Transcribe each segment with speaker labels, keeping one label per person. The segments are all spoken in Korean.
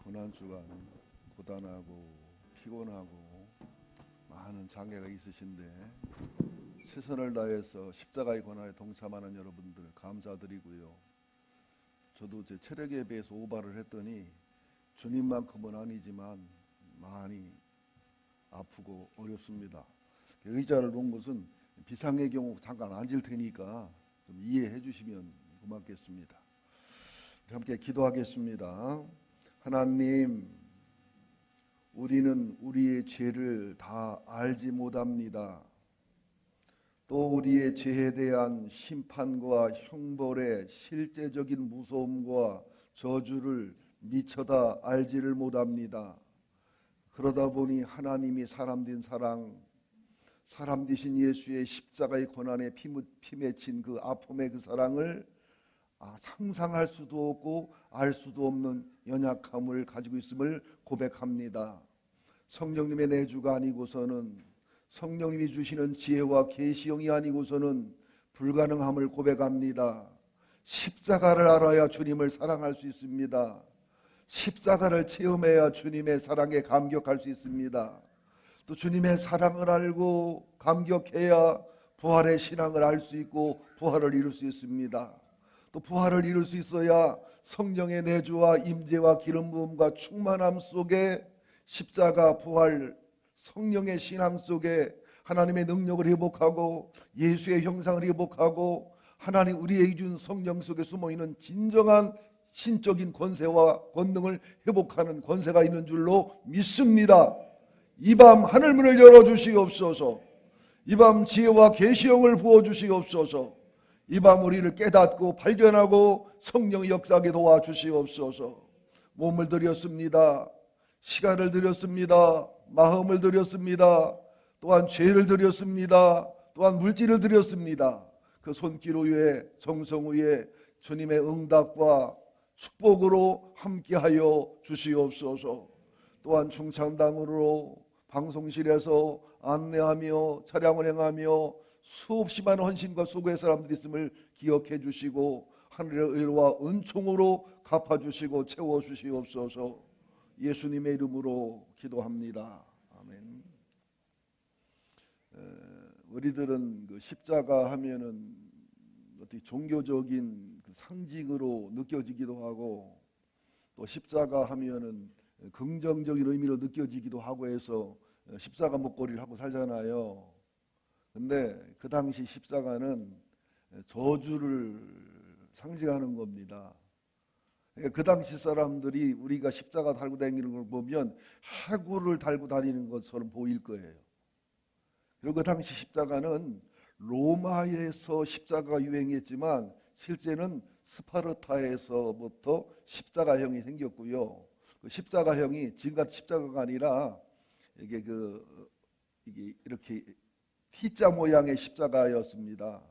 Speaker 1: 고난주간 고단하고 피곤하고 많은 장애가 있으신데 최선을 다해서 십자가의 고난에 동참하는 여러분들 감사드리고요. 저도 제 체력에 비해서 오바를 했더니 주님만큼은 아니지만 많이 아프고 어렵습니다. 의자를 놓은 것은 비상의 경우 잠깐 앉을 테니까 좀 이해해 주시면 고맙겠습니다. 함께 기도하겠습니다. 하나님, 우리는 우리의 죄를 다 알지 못합니다. 또 우리의 죄에 대한 심판과 형벌의 실제적인 무서움과 저주를 미처 다 알지를 못합니다. 그러다 보니 하나님이 사람된 사람 되신 예수의 십자가의 고난에 피 맺힌 그 아픔의 그 사랑을 상상할 수도 없고 알 수도 없는 연약함을 가지고 있음을 고백합니다. 성령님의 내주가 아니고서는, 성령님이 주시는 지혜와 계시형이 아니고서는 불가능함을 고백합니다. 십자가를 알아야 주님을 사랑할 수 있습니다. 십자가를 체험해야 주님의 사랑에 감격할 수 있습니다. 또 주님의 사랑을 알고 감격해야 부활의 신앙을 알 수 있고 부활을 이룰 수 있습니다. 또 부활을 이룰 수 있어야 성령의 내주와 임재와 기름 부음과 충만함 속에 십자가 부활 성령의 신앙 속에 하나님의 능력을 회복하고 예수의 형상을 회복하고 하나님 우리에게 준 성령 속에 숨어있는 진정한 신적인 권세와 권능을 회복하는 권세가 있는 줄로 믿습니다. 이 밤 하늘문을 열어주시옵소서. 이 밤 지혜와 계시형을 부어주시옵소서. 이 밤 우리를 깨닫고 발견하고 성령의 역사하게 도와주시옵소서. 몸을 드렸습니다. 시간을 드렸습니다. 마음을 드렸습니다. 또한 죄를 드렸습니다. 또한 물질을 드렸습니다. 그 손길 위에 정성 위에 주님의 응답과 축복으로 함께하여 주시옵소서. 또한 중창당으로 방송실에서 안내하며 차량 운행하며 수없이 많은 헌신과 수고의 사람들이 있음을 기억해 주시고 하늘의 의로와 은총으로 갚아주시고 채워주시옵소서. 예수님의 이름으로 기도합니다. 아멘. 우리들은 그 십자가 하면은 어떻게 종교적인 그 상징으로 느껴지기도 하고 또 십자가 하면은 긍정적인 의미로 느껴지기도 하고 해서 십자가 목걸이를 하고 살잖아요. 근데 그 당시 십자가는 저주를 상징하는 겁니다. 그러니까 그 당시 사람들이 우리가 십자가 달고 다니는 걸 보면 해구를 달고 다니는 것처럼 보일 거예요. 그리고 그 당시 십자가는 로마에서 십자가가 유행했지만 실제는 스파르타에서부터 십자가형이 생겼고요. 그 십자가형이 지금같이 십자가가 아니라 이게 이렇게 T자 모양의 십자가였습니다.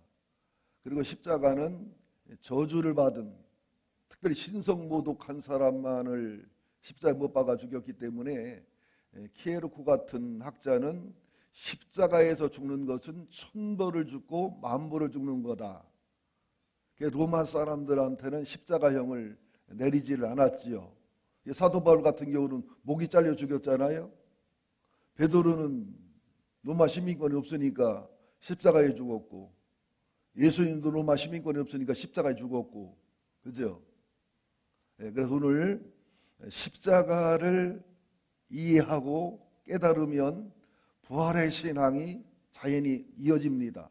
Speaker 1: 그리고 십자가는 저주를 받은, 특별히 신성모독한 사람만을 십자가에 못 박아 죽였기 때문에 키에르코 같은 학자는 십자가에서 죽는 것은 천벌을 죽고 만벌을 죽는 거다. 로마 사람들한테는 십자가형을 내리지를 않았지요. 사도 바울 같은 경우는 목이 잘려 죽였잖아요. 베드로는 로마 시민권이 없으니까 십자가에 죽었고, 예수님도 로마 시민권이 없으니까 십자가에 죽었고, 그죠? 그래서 오늘 십자가를 이해하고 깨달으면 부활의 신앙이 자연히 이어집니다.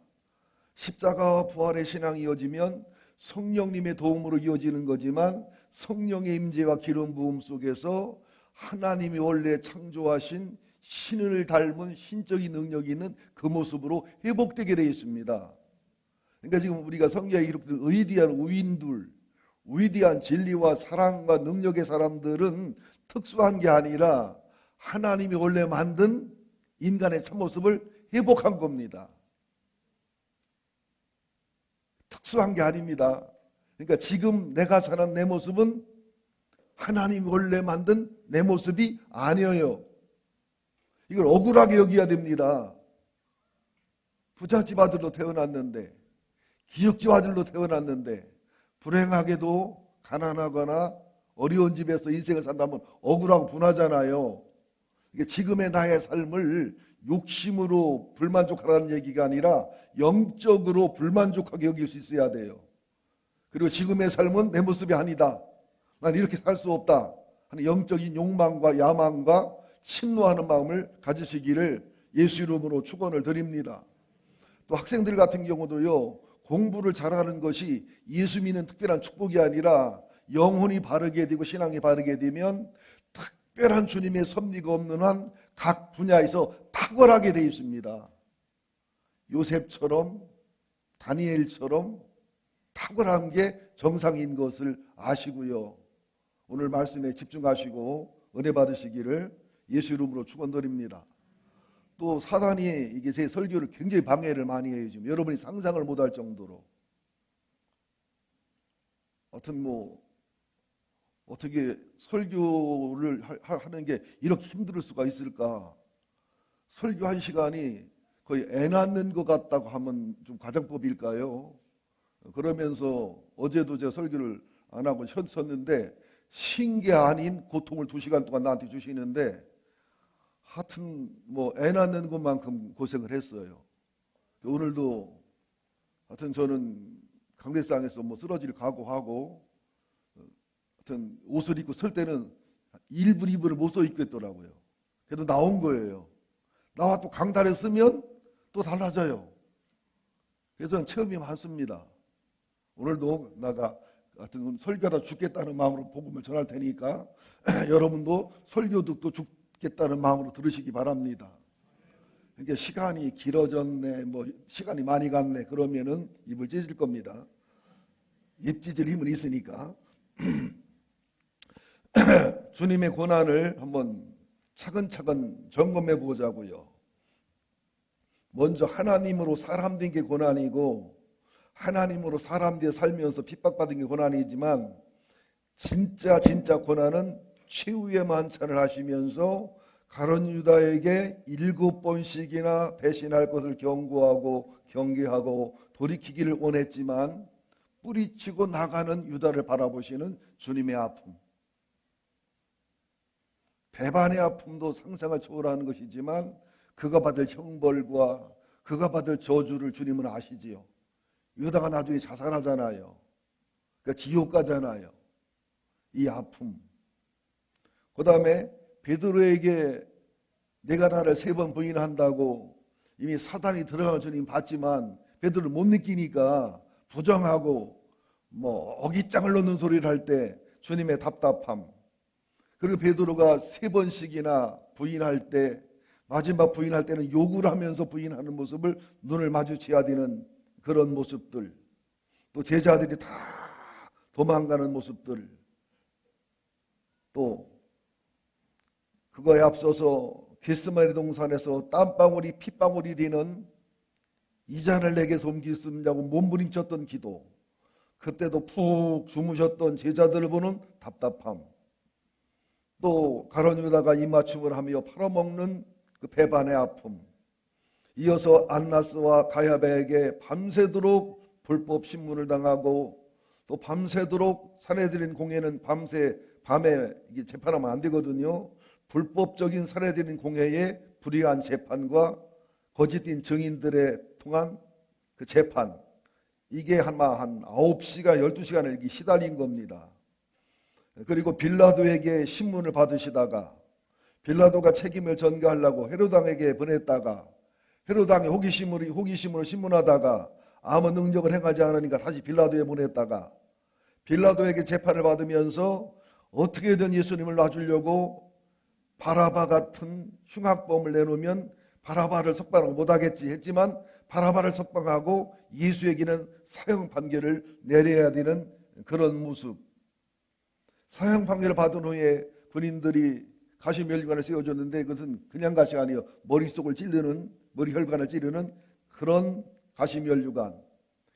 Speaker 1: 십자가와 부활의 신앙이 이어지면 성령님의 도움으로 이어지는 거지만 성령의 임재와 기름 부음 속에서 하나님이 원래 창조하신 신을 닮은 신적인 능력이 있는 그 모습으로 회복되게 되어 있습니다. 그러니까 지금 우리가 성경에 기록된 위대한 우인들, 위대한 진리와 사랑과 능력의 사람들은 특수한 게 아니라 하나님이 원래 만든 인간의 참모습을 회복한 겁니다. 특수한 게 아닙니다. 그러니까 지금 내가 사는 내 모습은 하나님이 원래 만든 내 모습이 아니에요. 이걸 억울하게 여겨야 됩니다. 부잣집 아들로 태어났는데, 기역집 아들로 태어났는데 불행하게도 가난하거나 어려운 집에서 인생을 산다면 억울하고 분하잖아요. 지금의 나의 삶을 욕심으로 불만족하라는 얘기가 아니라 영적으로 불만족하게 여길 수 있어야 돼요. 그리고 지금의 삶은 내 모습이 아니다. 난 이렇게 살 수 없다 하는 영적인 욕망과 야망과 침노하는 마음을 가지시기를 예수 이름으로 축원을 드립니다. 또 학생들 같은 경우도요, 공부를 잘하는 것이 예수 믿는 특별한 축복이 아니라 영혼이 바르게 되고 신앙이 바르게 되면 특별한 주님의 섭리가 없는 한 각 분야에서 탁월하게 되어 있습니다. 요셉처럼 다니엘처럼 탁월한 게 정상인 것을 아시고요. 오늘 말씀에 집중하시고 은혜 받으시기를 예수 이름으로 축원드립니다. 또 사단이 이게 제 설교를 굉장히 방해를 많이 해요. 지금 여러분이 상상을 못할 정도로. 하여튼 어떻게 설교를 하는 게 이렇게 힘들 수가 있을까? 설교 한 시간이 거의 애 낳는 것 같다고 하면 좀 가정법일까요? 그러면서 어제도 제가 설교를 안 하고 쉬었는데 쉰 게 아닌 고통을 2시간 동안 나한테 주시는데 하여튼 애 낳는 것만큼 고생을 했어요. 오늘도 하여튼 저는 강대상에서 쓰러질 각오하고 하여튼 옷을 입고 설 때는 1분 2분을 못 서 있겠더라고요. 그래도 나온 거예요. 나와 또 강단에 쓰면 또 달라져요. 그래서 저는 체험이 많습니다. 오늘도 하여튼 설교하다 죽겠다는 마음으로 복음을 전할 테니까 여러분도 설교 듣고 죽겠다는 마음으로 들으시기 바랍니다. 그러니까 시간이 길어졌네, 시간이 많이 갔네 그러면은 입을 찢을 겁니다. 입 찢을 힘은 있으니까. 주님의 고난을 한번 차근차근 점검해 보자고요. 먼저 하나님으로 사람 된 게 고난이고 하나님으로 사람 되어 살면서 핍박받은 게 고난이지만 진짜 고난은 최후의 만찬을 하시면서 가룟 유다에게 7번씩이나 배신할 것을 경고하고 경계하고 돌이키기를 원했지만 뿌리치고 나가는 유다를 바라보시는 주님의 아픔. 배반의 아픔도 상상을 초월하는 것이지만 그가 받을 형벌과 그가 받을 저주를 주님은 아시지요. 유다가 나중에 자살하잖아요. 그러니까 지옥 가잖아요. 이 아픔. 그 다음에 베드로에게 내가 나를 3번 부인한다고 이미 사단이 들어간 주님 봤지만 베드로를 못 느끼니까 부정하고 어깃장을 놓는 소리를 할 때 주님의 답답함. 그리고 베드로가 3번씩이나 부인할 때 마지막 부인할 때는 욕을 하면서 부인하는 모습을 눈을 마주쳐야 되는 그런 모습들, 또 제자들이 다 도망가는 모습들, 또 그거에 앞서서 겟세마네 동산에서 땀방울이 핏방울이 되는 이 잔을 내게 옮길 수 없냐고 몸부림쳤던 기도, 그때도 푹 주무셨던 제자들을 보는 답답함, 또 가룟 유다가 입맞춤을 하며 팔아먹는 그 배반의 아픔, 이어서 안나스와 가야바에게 밤새도록 불법 신문을 당하고 또 밤새도록 사내들인 공회는 밤에 이게 재판하면 안 되거든요. 불법적인 사내들인 공회의 불의한 재판과 거짓된 증인들에 통한 그 재판, 이게 한 9시간, 12시간을 시달린 겁니다. 그리고 빌라도에게 신문을 받으시다가 빌라도가 책임을 전가하려고 헤로당에게 보냈다가 헤로당이 호기심으로 신문하다가 아무 능력을 행하지 않으니까 다시 빌라도에 보냈다가 빌라도에게 재판을 받으면서 어떻게든 예수님을 놔주려고 바라바 같은 흉악범을 내놓으면 바라바를 석방하고 못하겠지 했지만 바라바를 석방하고 예수에게는 사형 판결을 내려야 되는 그런 모습. 사형 판결을 받은 후에 군인들이 가시면류관을 세워줬는데 그것은 그냥 가시가 아니에요. 머릿속을 찌르는, 머리 혈관을 찌르는 그런 가시면류관,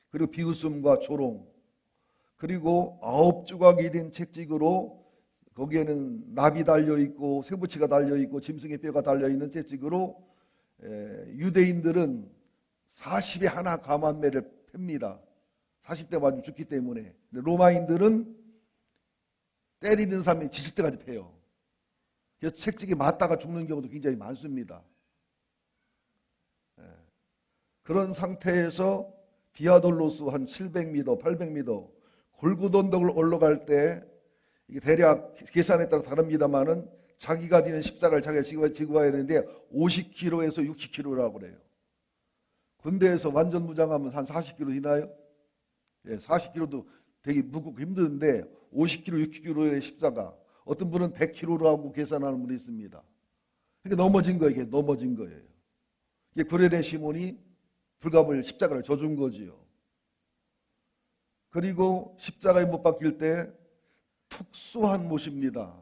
Speaker 1: 그리고 비웃음과 조롱, 그리고 9조각이 된 채찍으로 거기에는 납이 달려있고 쇠붙이가 달려있고 짐승의 뼈가 달려있는 채찍으로 유대인들은 40에 하나 감한매를 팹니다. 40대 맞으면 죽기 때문에. 로마인들은 때리는 사람이 지칠 때까지 패요. 그래서 채찍에 맞다가 죽는 경우도 굉장히 많습니다. 그런 상태에서 비아돌로스 한 700m, 800m 골고루 언덕을 올라갈 때 이게 대략 계산에 따라 다릅니다만은 자기가 지는 십자가를 자기가 지고 가야 되는데 50km에서 60km라고 그래요. 군대에서 완전 무장하면 한 40km 되나요? 예, 40km도 되게 무겁고 힘드는데 50km, 60km의 십자가. 어떤 분은 100km라고 계산하는 분도 있습니다. 그러니까 넘어진 거예요. 이게 넘어진 거예요. 이게 구레네 시몬이 불갑을 십자가를 져준 거지요. 그리고 십자가에 못 박힐 때 특수한 못입니다.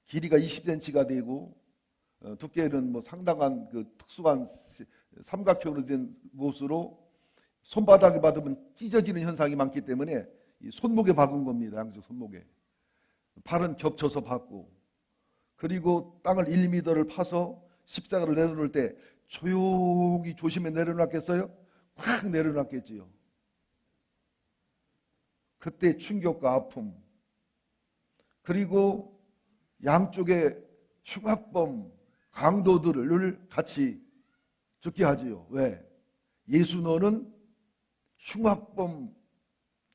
Speaker 1: 길이가 20cm가 되고 두께는 뭐 상당한 그 특수한 삼각형으로 된 못으로 손바닥에 받으면 찢어지는 현상이 많기 때문에 이 손목에 박은 겁니다. 양쪽 손목에. 팔은 겹쳐서 박고, 그리고 땅을 1m를 파서 십자가를 내려놓을 때 조용히 조심해 내려놨겠어요? 확 내려놨겠지요. 그때 충격과 아픔, 그리고 양쪽에 흉악범 강도들을 같이 죽게 하지요. 왜? 예수 너는 흉악범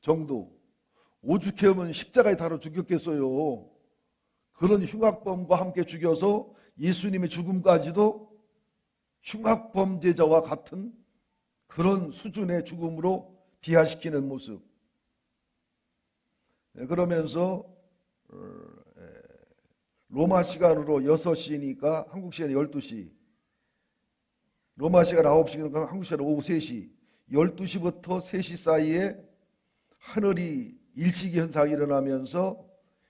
Speaker 1: 정도, 오죽하면 십자가에 달아 죽였겠어요. 그런 흉악범과 함께 죽여서 예수님의 죽음까지도 흉악범죄자와 같은 그런 수준의 죽음으로 비하시키는 모습. 그러면서 로마 시간으로 6시니까 한국 시간 12시, 로마 시간 9시니까 한국 시간 오후 3시, 12시부터 3시 사이에 하늘이 일식이 현상이 일어나면서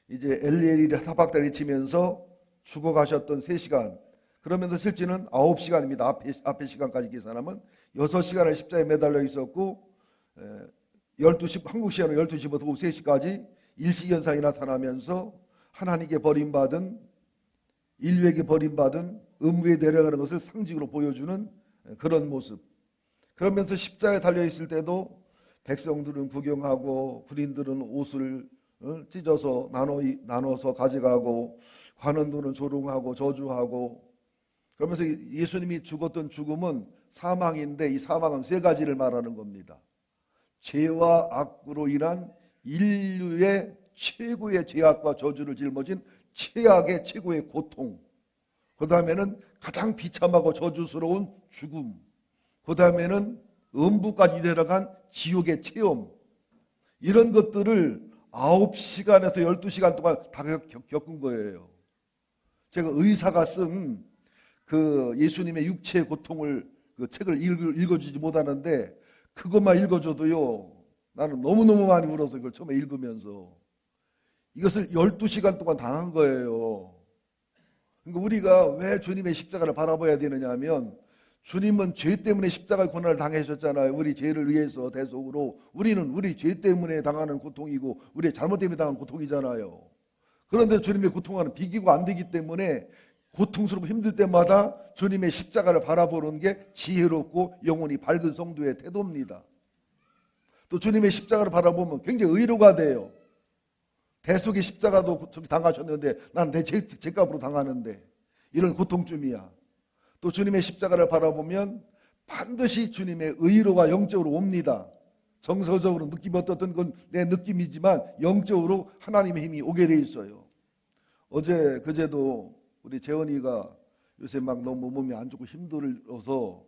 Speaker 1: 이제 엘리엘이 사박다리 치면서 죽어가셨던 3시간, 그러면서 실제는 9시간입니다. 앞에 시간까지 계산하면 6시간을 십자가에 매달려 있었고 12시, 한국 시간으로 12시부터 오후 3시까지 일식 현상이 나타나면서 하나님께 버림받은, 인류에게 버림받은 음부에 내려가는 것을 상징으로 보여주는 그런 모습. 그러면서 십자가에 달려있을 때도 백성들은 구경하고 군인들은 옷을 찢어서 나눠서 가져가고 관원들은 조롱하고 저주하고, 그러면서 예수님이 죽었던 죽음은 사망인데 이 사망은 3가지를 말하는 겁니다. 죄와 악으로 인한 인류의 최고의 죄악과 저주를 짊어진 최악의 최고의 고통, 그 다음에는 가장 비참하고 저주스러운 죽음, 그 다음에는 음부까지 내려간 지옥의 체험, 이런 것들을 9시간에서 12시간 동안 다 겪은 거예요. 제가 의사가 쓴 그 예수님의 육체의 고통을, 그 책을 읽어주지 못하는데 그것만 읽어줘도요, 나는 너무너무 많이 울어서 그걸 처음에 읽으면서 이것을 12시간 동안 당한 거예요. 그러니까 우리가 왜 주님의 십자가를 바라봐야 되느냐 하면, 주님은 죄 때문에 십자가의 고난을 당하셨잖아요. 우리 죄를 위해서 대속으로. 우리는 우리 죄 때문에 당하는 고통이고 우리의 잘못 때문에 당하는 고통이잖아요. 그런데 주님의 고통은 비교가 안 되기 때문에 고통스럽고 힘들 때마다 주님의 십자가를 바라보는 게 지혜롭고 영혼이 밝은 성도의 태도입니다. 또 주님의 십자가를 바라보면 굉장히 의로가 돼요. 대속의 십자가도 당하셨는데 난 내 죄값으로 당하는데 이런 고통쯤이야. 또 주님의 십자가를 바라보면 반드시 주님의 의로가 영적으로 옵니다. 정서적으로 느낌이 어떻든 건 내 느낌이지만 영적으로 하나님의 힘이 오게 돼 있어요. 어제 그제도 우리 재원이가 요새 막 너무 몸이 안 좋고 힘들어서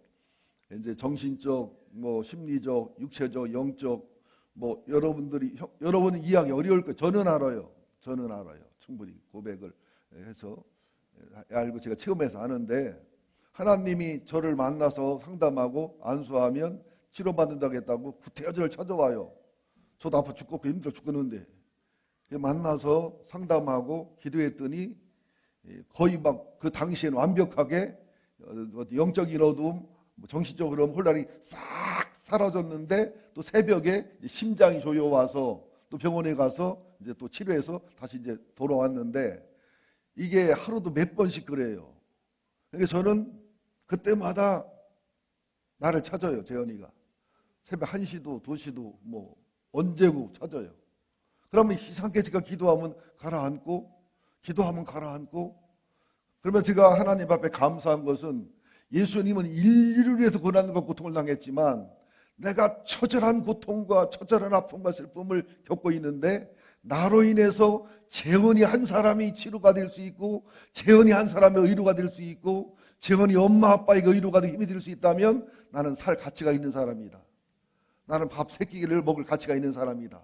Speaker 1: 이제 정신적, 뭐 심리적, 육체적, 영적, 뭐 여러분은 이해하기 어려울 거예요. 저는 알아요. 충분히 고백을 해서 알고 제가 체험해서 아는데, 하나님이 저를 만나서 상담하고 안수하면 치료받는다고 했다고 구태여전을 찾아와요. 저도 아파 죽겠고 힘들어 죽겠는데 만나서 상담하고 기도했더니 거의 막 그 당시에는 완벽하게 영적인 어두움, 정신적으로 혼란이 싹 사라졌는데, 또 새벽에 심장이 조여와서 또 병원에 가서 이제 또 치료해서 다시 이제 돌아왔는데, 이게 하루도 몇 번씩 그래요. 그러니까 저는 그때마다 나를 찾아요, 재현이가. 새벽 1시도 2시도 뭐 언제고 찾아요. 그러면 이상하게 제가 기도하면 가라앉고, 기도하면 가라앉고, 그러면 제가 하나님 앞에 감사한 것은 예수님은 인류를 위해서 고난과 고통을 당했지만 내가 처절한 고통과 처절한 아픔과 슬픔을 겪고 있는데 나로 인해서 재원이 한 사람이 치료가 될 수 있고, 재원이 한 사람의 의료가 될 수 있고, 재원이 엄마 아빠에게 의료가 되고 힘이 될 수 있다면 나는 살 가치가 있는 사람이다. 나는 밥 세 끼를 먹을 가치가 있는 사람이다.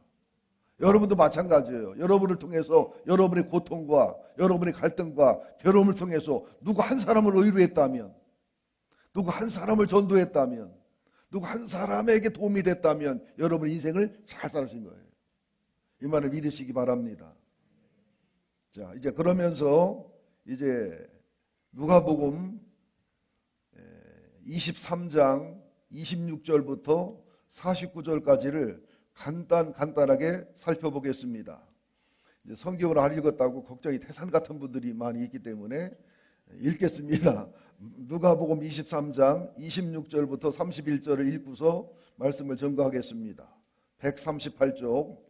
Speaker 1: 여러분도 마찬가지예요. 여러분을 통해서 여러분의 고통과 여러분의 갈등과 괴로움을 통해서 누구 한 사람을 의료했다면, 누구 한 사람을 전도했다면, 누구 한 사람에게 도움이 됐다면 여러분 인생을 잘 살으신 거예요. 이 말을 믿으시기 바랍니다. 자, 이제 그러면서 이제 누가복음 23장 26절부터 49절까지를 간단하게 살펴보겠습니다. 이제 성경을 안 읽었다고 걱정이 태산 같은 분들이 많이 있기 때문에 읽겠습니다. 누가복음 23장 26절부터 31절을 읽고서 말씀을 전가하겠습니다. 138쪽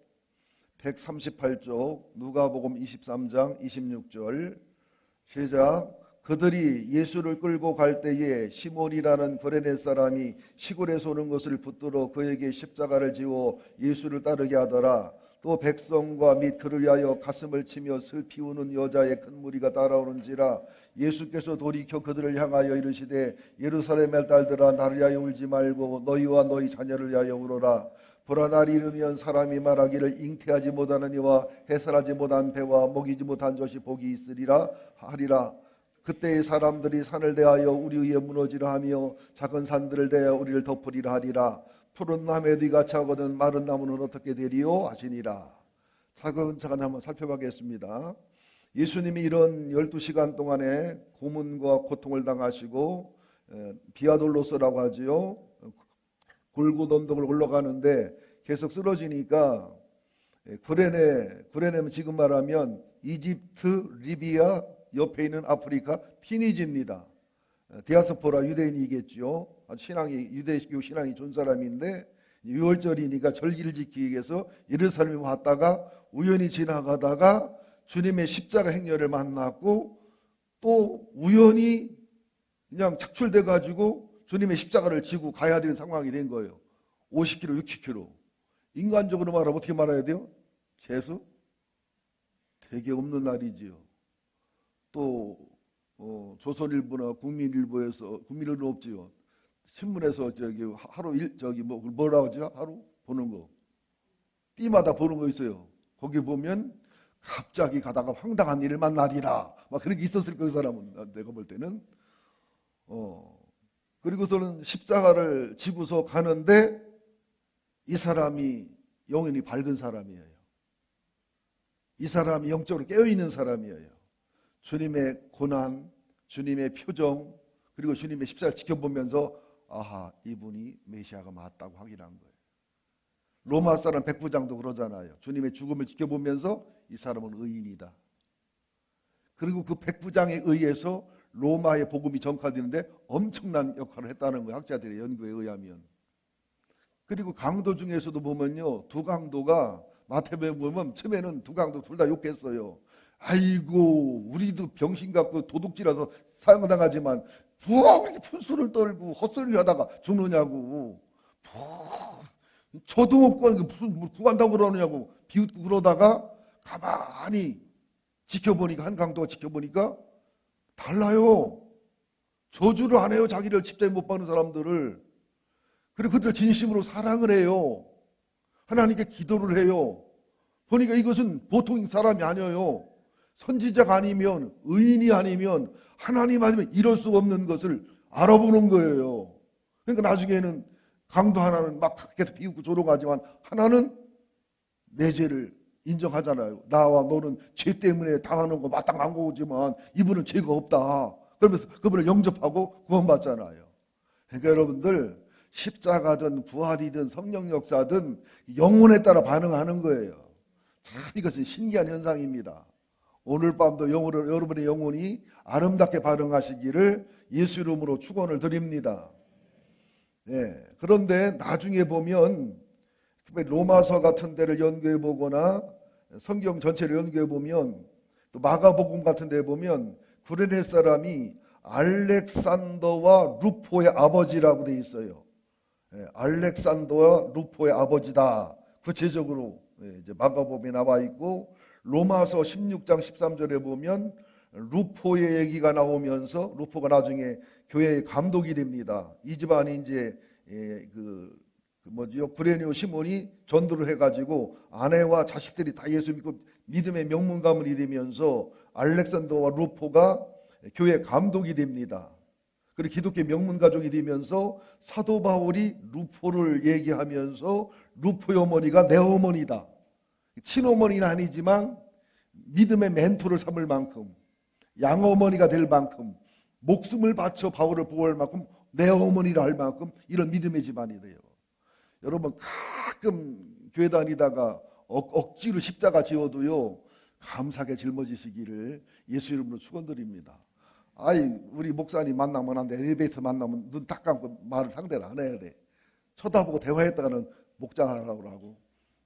Speaker 1: 누가복음 23장 26절 시작. 그들이 예수를 끌고 갈 때에 시몬이라는 구레네 사람이 시골에서 오는 것을 붙들어 그에게 십자가를 지워 예수를 따르게 하더라. 또 백성과 및 그를 위하여 가슴을 치며 슬피 우는 여자의 큰 무리가 따라오는지라. 예수께서 돌이켜 그들을 향하여 이르시되 예루살렘의 딸들아 나를 위하여 울지 말고 너희와 너희 자녀를 위하여 울어라. 보라 날이 이르면 사람이 말하기를 잉태하지 못하는 이와 해산하지 못한 배와 먹이지 못한 젖이 복이 있으리라 하리라. 그때의 사람들이 산을 대하여 우리 위에 무너지라 하며 작은 산들을 대하여 우리를 덮으리라 하리라. 푸른 나무에 뒤같이 하거든 마른 나무는 어떻게 되리요 하시니라. 차근차근 한번 살펴보겠습니다. 예수님이 이런 12시간 동안에 고문과 고통을 당하시고 비아돌로스라고 하지요. 골고던덕을 올라가는데 계속 쓰러지니까 구레네는 지금 말하면 이집트, 리비아 옆에 있는 아프리카 티니지입니다. 디아스포라 유대인이겠죠. 유대교 신앙이 좋은 사람인데 6월절이니까 절기를 지키기 위해서 예루살렘에 왔다가 우연히 지나가다가 주님의 십자가 행렬을 만났고 또 우연히 그냥 착출돼 가지고 주님의 십자가를 지고 가야 되는 상황이 된 거예요. 50km, 60km. 인간적으로 말하면 어떻게 말해야 돼요? 재수? 되게 없는 날이지요. 또 조선일보나 국민일보에서 국민일보는 없지요. 신문에서 하루 뭐라고 하죠? 하루 보는 거. 띠마다 보는 거 있어요. 거기 보면 갑자기 가다가 황당한 일을 만나리라. 막 그런 게 있었을 거예요, 그 사람은. 내가 볼 때는. 그리고서는 십자가를 지고서 가는데 이 사람이 영혼이 밝은 사람이에요. 이 사람이 영적으로 깨어있는 사람이에요. 주님의 고난, 주님의 표정, 그리고 주님의 십자가를 지켜보면서 아하, 이분이 메시아가 맞다고 확인한 거예요. 로마 사람 백부장도 그러잖아요. 주님의 죽음을 지켜보면서 이 사람은 의인이다. 그리고 그 백부장에 의해서 로마의 복음이 전파되는데 엄청난 역할을 했다는 거예요. 학자들의 연구에 의하면. 그리고 강도 중에서도 보면요, 두 강도가 마태복음 보면 처음에는 두 강도 둘 다 욕했어요. 아이고, 우리도 병신 같고 도둑질해서 사형당하지만 뭐가 그렇게 푼수를 떨고 헛소리를 하다가 죽느냐고. 저도 없고 무슨 구한다고 그러느냐고 비웃고 그러다가 가만히 지켜보니까, 한 강도가 지켜보니까 달라요. 저주를 안 해요. 자기를 십자가에 못 박는 사람들을. 그리고 그들을 진심으로 사랑을 해요. 하나님께 기도를 해요. 보니까 이것은 보통 사람이 아니에요. 선지자가 아니면, 의인이 아니면, 하나님 아니면 이럴 수 없는 것을 알아보는 거예요. 그러니까 나중에는 강도 하나는 막 계속 비웃고 조롱하지만 하나는 내 죄를 인정하잖아요. 나와 너는 죄 때문에 당하는 거 마땅한 거지만 이분은 죄가 없다. 그러면서 그분을 영접하고 구원받잖아요. 그러니까 여러분들, 십자가든 부활이든 성령 역사든 영혼에 따라 반응하는 거예요. 참 이것은 신기한 현상입니다. 오늘 밤도 여러분의 영혼이 아름답게 반응하시기를 예수 이름으로 축원을 드립니다. 그런데 나중에 보면 특별히 로마서 같은 데를 연구해 보거나 성경 전체를 연구해 보면 또 마가복음 같은 데 보면 구레네 사람이 알렉산더와 루포의 아버지라고 돼 있어요. 알렉산더와 루포의 아버지다. 구체적으로 이제 마가복음에 나와 있고, 로마서 16장 13절에 보면 루포의 얘기가 나오면서 루포가 나중에 교회의 감독이 됩니다. 이 집안이 이제 구레네 시몬이 전도를 해가지고 아내와 자식들이 다 예수 믿고 믿음의 명문 가문이 되면서 알렉산더와 루포가 교회 감독이 됩니다. 그리고 기독교 명문 가족이 되면서 사도 바울이 루포를 얘기하면서 루포의 어머니가 내 어머니다. 친어머니는 아니지만 믿음의 멘토를 삼을 만큼, 양어머니가 될 만큼, 목숨을 바쳐 바울을 보호할 만큼 내 어머니라 할 만큼 이런 믿음의 집안이 돼요. 여러분, 가끔 교회 다니다가 억지로 십자가 지어도요, 감사하게 짊어지시기를 예수 이름으로 축원드립니다. 우리 목사님 만나면 안 돼. 엘리베이터 만나면 눈 딱 감고 말을 상대를 안 해야 돼. 쳐다보고 대화했다가는 목장하라고 하고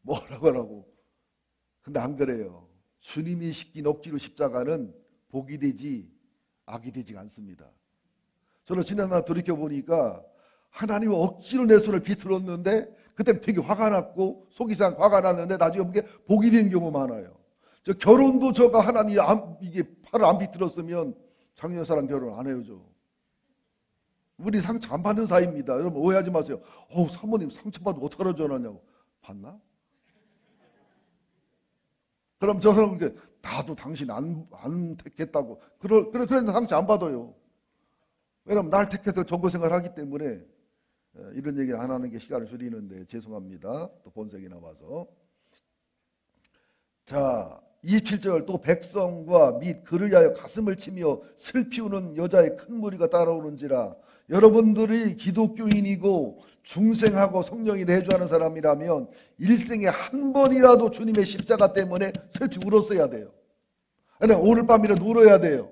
Speaker 1: 뭐라고 하라고. 근데 안 그래요. 주님이 시킨 억지로 십자가는 복이 되지 악이 되지 않습니다. 저는 지난날 돌이켜보니까 하나님은 억지로 내 손을 비틀었는데 그때 되게 화가 났고 속이 상 화가 났는데 나중에 보기에 복이 된 경우 많아요. 저 결혼도 저가 하나님이 이게 팔을 안 비틀었으면 장녀 사람 결혼 안 해요. 저. 우리 상처 안 받는 사이입니다. 여러분 오해하지 마세요. 사모님 상처받으면 어떡하러 전화냐고. 받나? 그럼 저 사람은 나도 당신 안 택했다고. 그래서 상처 안 받아요. 왜냐면 날 택해서 정고생활 하기 때문에 이런 얘기를 안 하는 게 시간을 줄이는데 죄송합니다. 또 본색이 나와서. 자, 27절 또 백성과 및 그를 위하여 가슴을 치며 슬피 우는 여자의 큰 무리가 따라오는지라. 여러분들이 기독교인이고 중생하고 성령이 내주하는 사람이라면 일생에 한 번이라도 주님의 십자가 때문에 슬피 울었어야 돼요. 아니, 오늘 밤이라도 울어야 돼요.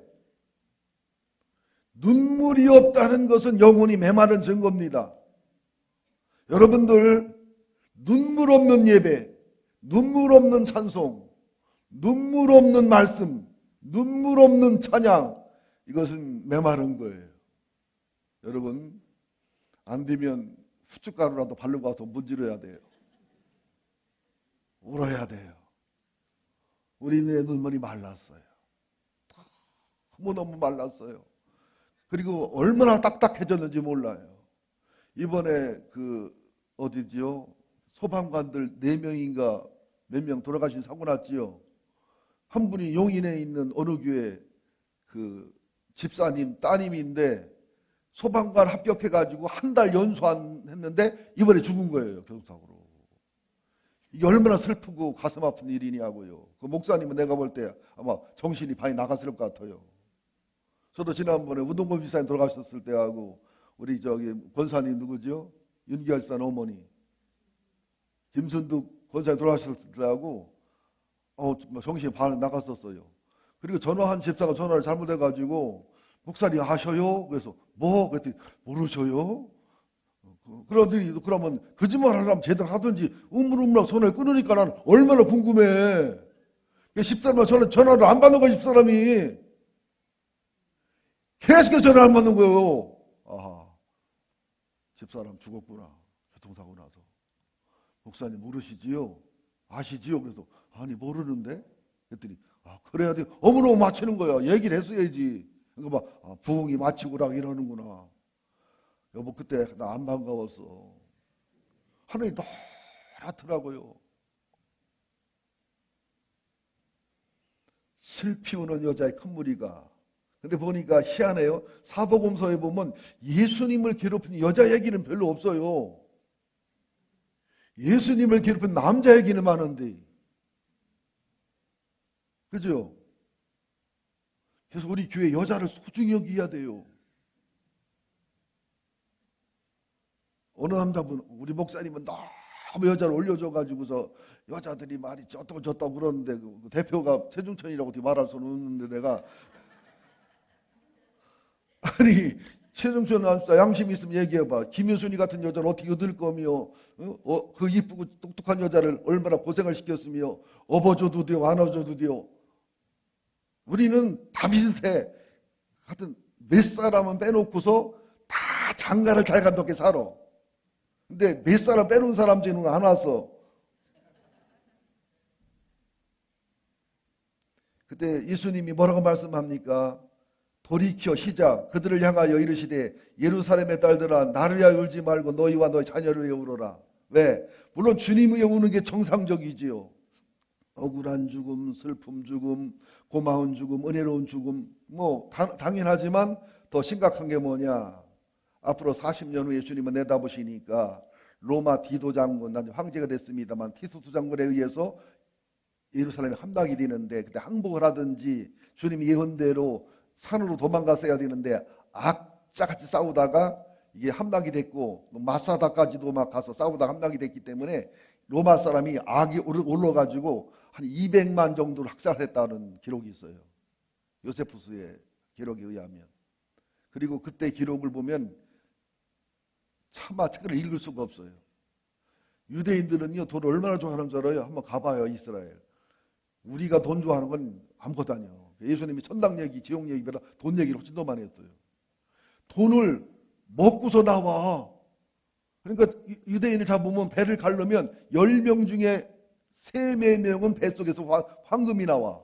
Speaker 1: 눈물이 없다는 것은 영혼이 메마른 증거입니다. 여러분들 눈물 없는 예배, 눈물 없는 찬송, 눈물 없는 말씀, 눈물 없는 찬양, 이것은 메마른 거예요. 여러분 안 되면 후춧가루라도 바르고 와서 문지러야 돼요. 울어야 돼요. 우리의 눈물이 말랐어요. 너무너무 말랐어요. 그리고 얼마나 딱딱해졌는지 몰라요. 이번에 어디지요? 소방관들 4명인가 몇 명 돌아가신 사고 났지요. 한 분이 용인에 있는 어느 교회 집사님 따님인데 소방관 합격해가지고 한 달 연수했는데 이번에 죽은 거예요. 교통사고로. 이게 얼마나 슬프고 가슴 아픈 일이냐고요. 그 목사님은 내가 볼 때 아마 정신이 많이 나갔을 것 같아요. 저도 지난번에 우동권 집사님 돌아가셨을 때하고 우리 권사님 누구죠? 윤기아 집사님 어머니 김순득 권사님 돌아가셨을 때하고 정신이 반 나갔었어요. 그리고 전화한 집사가 전화를 잘못해가지고 목사님 아셔요? 그래서 그랬더니 모르셔요? 그러면 거짓말 하려면 제대로 하든지 우물우물 손을 끊으니까 난 얼마나 궁금해. 집사람은 전화를 안 받는 거야. 집사람이 계속 전화 안 받는 거예요. 집사람 죽었구나. 교통사고 나서. 목사님 모르시지요? 아시지요? 그래서 아니 모르는데? 그랬더니 그래야 돼. 어머나 맞추는 거야. 얘기를 했어야지. 그러니까 부흥이 마치고라 이러는구나. 여보 그때 나 안 반가웠어. 하늘이 노랗더라고요. 슬피 우는 여자의 큰 무리가. 근데 보니까 희한해요. 사복음서에 보면 예수님을 괴롭힌 여자 얘기는 별로 없어요. 예수님을 괴롭힌 남자 얘기는 많은데. 그죠? 그래서 우리 교회 여자를 소중히 여겨야 돼요. 어느 남자분, 우리 목사님은 너무 여자를 올려줘가지고서 여자들이 말이 어떻고 저떻고 그러는데 그 대표가 최중천이라고 말할 수는 없는데 내가 아니 최정순 아나운서 양심 있으면 얘기해봐. 김효순이 같은 여자를 어떻게 얻을 거며, 그 이쁘고 똑똑한 여자를 얼마나 고생을 시켰으며, 업어줘도 돼요, 안아줘도 돼요. 우리는 다 비슷해. 하여튼 몇 사람은 빼놓고서 다 장가를 잘 간다게 살아. 근데 몇 사람 빼놓은 사람들은 안 와서. 그때 예수님이 뭐라고 말씀합니까? 돌이켜 시작 그들을 향하여 이르시되 예루살렘의 딸들아 나를 위하여 울지 말고 너희와 너희 자녀를 위하여 울어라. 왜? 물론 주님을 위하여 우는 게 정상적이지요. 억울한 죽음, 슬픔 죽음, 고마운 죽음, 은혜로운 죽음 뭐 당연하지만 더 심각한 게 뭐냐? 앞으로 40년 후에 주님은 내다보시니까 로마 디도 장군, 난 황제가 됐습니다만 티투스 장군에 의해서 예루살렘에 함락이 되는데 그때 항복을 하든지 주님이 예언대로 산으로 도망갔어야 되는데 악자같이 싸우다가 이게 함락이 됐고 마사다까지도 막 가서 싸우다가 함락이 됐기 때문에 로마 사람이 악이 올라가지고 한 200만 정도를 학살했다는 기록이 있어요. 요세푸스의 기록에 의하면. 그리고 그때 기록을 보면 차마 책을 읽을 수가 없어요. 유대인들은요 돈을 얼마나 좋아하는 줄 알아요? 한번 가봐요 이스라엘. 우리가 돈 좋아하는 건 아무것도 아니에요. 예수님이 천당 얘기, 지옥 얘기보다 돈 얘기를 훨씬 더 많이 했어요. 돈을 먹고서 나와. 그러니까 유대인을 잡으면 배를 가르면 10명 중에 3-4명은 뱃속에서 황금이 나와.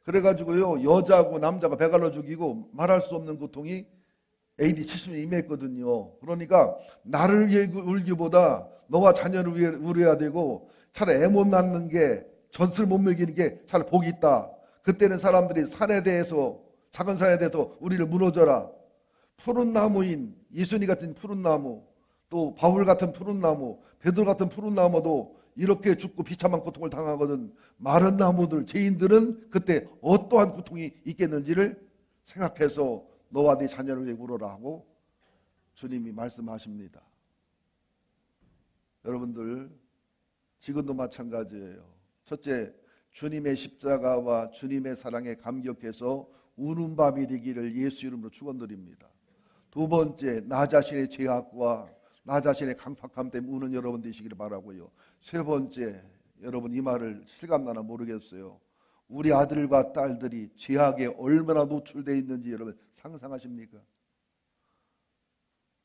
Speaker 1: 그래가지고요 여자고 남자가 배 갈라 죽이고 말할 수 없는 고통이 AD 70년에 임했거든요. 그러니까 나를 위해 울기보다 너와 자녀를 위해 울어야 되고 차라리 애 못 낳는 게 젖을 못 먹이는 게 차라리 복이 있다. 그때는 사람들이 산에 대해서 작은 산에 대해서 우리를 무너져라. 푸른 나무인 예수님 같은 푸른 나무 또 바울 같은 푸른 나무 베드로 같은 푸른 나무도 이렇게 죽고 비참한 고통을 당하거든. 마른 나무들 죄인들은 그때 어떠한 고통이 있겠는지를 생각해서 너와 네 자녀를 위해 울어라 하고 주님이 말씀하십니다. 여러분들 지금도 마찬가지예요. 첫째, 주님의 십자가와 주님의 사랑에 감격해서 우는 밤이 되기를 예수 이름으로 축원드립니다. 두 번째, 나 자신의 죄악과 나 자신의 강팍함 때문에 우는 여러분 되시기를 바라고요. 세 번째, 여러분 이 말을 실감나나 모르겠어요. 우리 아들과 딸들이 죄악에 얼마나 노출되어 있는지 여러분 상상하십니까?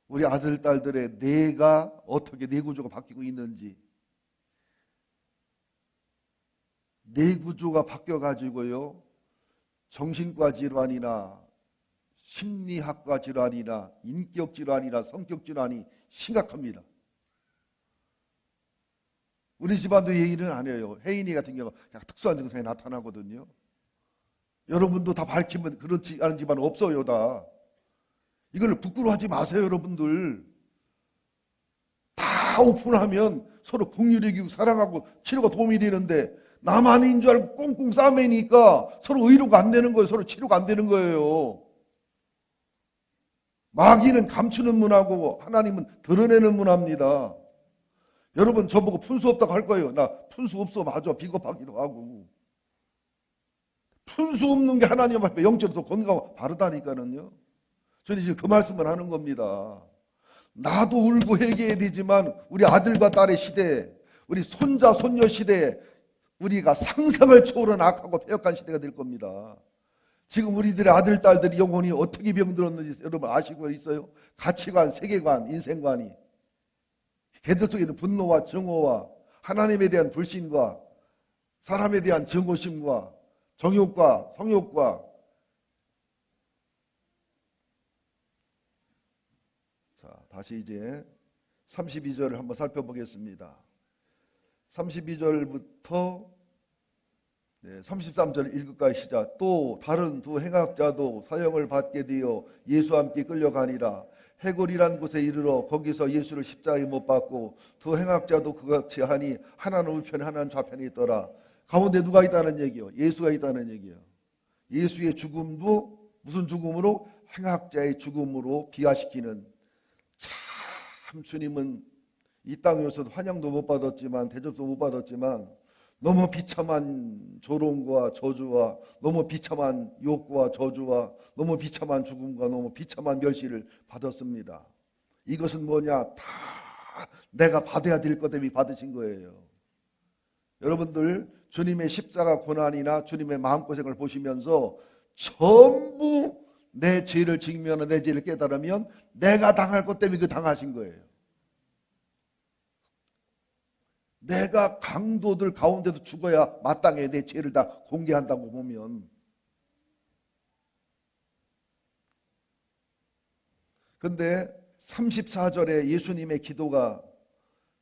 Speaker 1: 우리 아들, 딸들의 뇌가 어떻게 뇌 구조가 바뀌고 있는지. 뇌 구조가 바뀌어가지고요. 정신과 질환이나 심리학과 질환이나 인격 질환이나 성격 질환이 심각합니다. 우리 집안도 예의는 안 해요. 혜인이 같은 경우 특수한 증상이 나타나거든요. 여러분도 다 밝히면 그렇지 않은 집안 없어요 다. 이걸 부끄러워하지 마세요 여러분들. 다 오픈하면 서로 긍휼히 여기고 사랑하고 치료가 도움이 되는데 나만인 줄 알고 꽁꽁 싸매니까 서로 의료가 안 되는 거예요. 서로 치료가 안 되는 거예요. 마귀는 감추는 문화고 하나님은 드러내는 문화입니다. 여러분 저보고 푼수 없다고 할 거예요. 나 푼수 없어. 맞아. 비겁하기도 하고. 푼수 없는 게 하나님 앞에 영적으로 건강하고 바르다니까는요. 저는 지금 그 말씀을 하는 겁니다. 나도 울고 회개해야 되지만 우리 아들과 딸의 시대, 우리 손자 손녀 시대에 우리가 상상을 초월한 악하고 폐역한 시대가 될 겁니다. 지금 우리들의 아들, 딸들이 영혼이 어떻게 병들었는지 여러분 아시고 있어요? 가치관, 세계관, 인생관이. 걔들 속에 있는 분노와 증오와 하나님에 대한 불신과 사람에 대한 증오심과 정욕과 성욕과. 자, 다시 이제 32절을 한번 살펴보겠습니다. 32절부터 33절 읽을까요? 시작. 또 다른 두 행악자도 사형을 받게 되어 예수와 함께 끌려가니라. 해골이란 곳에 이르러 거기서 예수를 십자가에 못 박고 두 행악자도 그같이 하니 하나는 우편에 하나는 좌편에 있더라. 가운데 누가 있다는 얘기요? 예수가 있다는 얘기요. 예수의 죽음도 무슨 죽음으로? 행악자의 죽음으로 비하시키는. 참 주님은 이 땅에서도 환영도 못 받았지만 대접도 못 받았지만 너무 비참한 조롱과 저주와 너무 비참한 욕과 저주와 너무 비참한 죽음과 너무 비참한 멸시를 받았습니다. 이것은 뭐냐? 다 내가 받아야 될 것 때문에 받으신 거예요. 여러분들 주님의 십자가 고난이나 주님의 마음고생을 보시면서 전부 내 죄를 직면하고 내 죄를 깨달으면 내가 당할 것 때문에 그 당하신 거예요. 내가 강도들 가운데도 죽어야 마땅해 내 죄를 다 공개한다고 보면. 근데 34절에 예수님의 기도가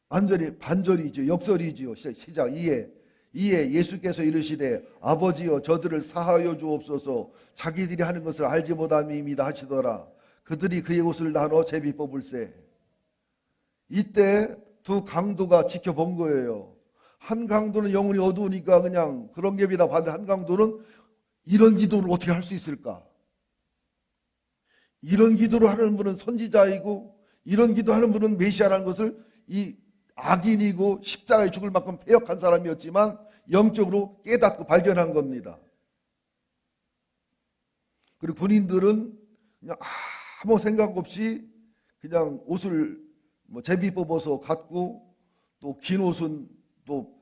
Speaker 1: 완전히 반절이죠. 역설이죠. 시작. 이에 예수께서 이르시되 아버지여 저들을 사하여 주옵소서 자기들이 하는 것을 알지 못함이니이다 하시더라. 그들이 그의 옷을 나눠 제비 뽑을세. 이때 두 강도가 지켜본 거예요. 한 강도는 영혼이 어두우니까 그냥 그런 geb이다 봤는데 한 강도는 이런 기도를 어떻게 할 수 있을까? 이런 기도를 하는 분은 선지자이고 이런 기도하는 분은 메시아라는 것을 이 악인이고 십자가에 죽을 만큼 패역한 사람이었지만 영적으로 깨닫고 발견한 겁니다. 그리고 군인들은 그냥 아무 생각 없이 그냥 옷을 제비 뽑아서 갖고 또 긴 옷은 또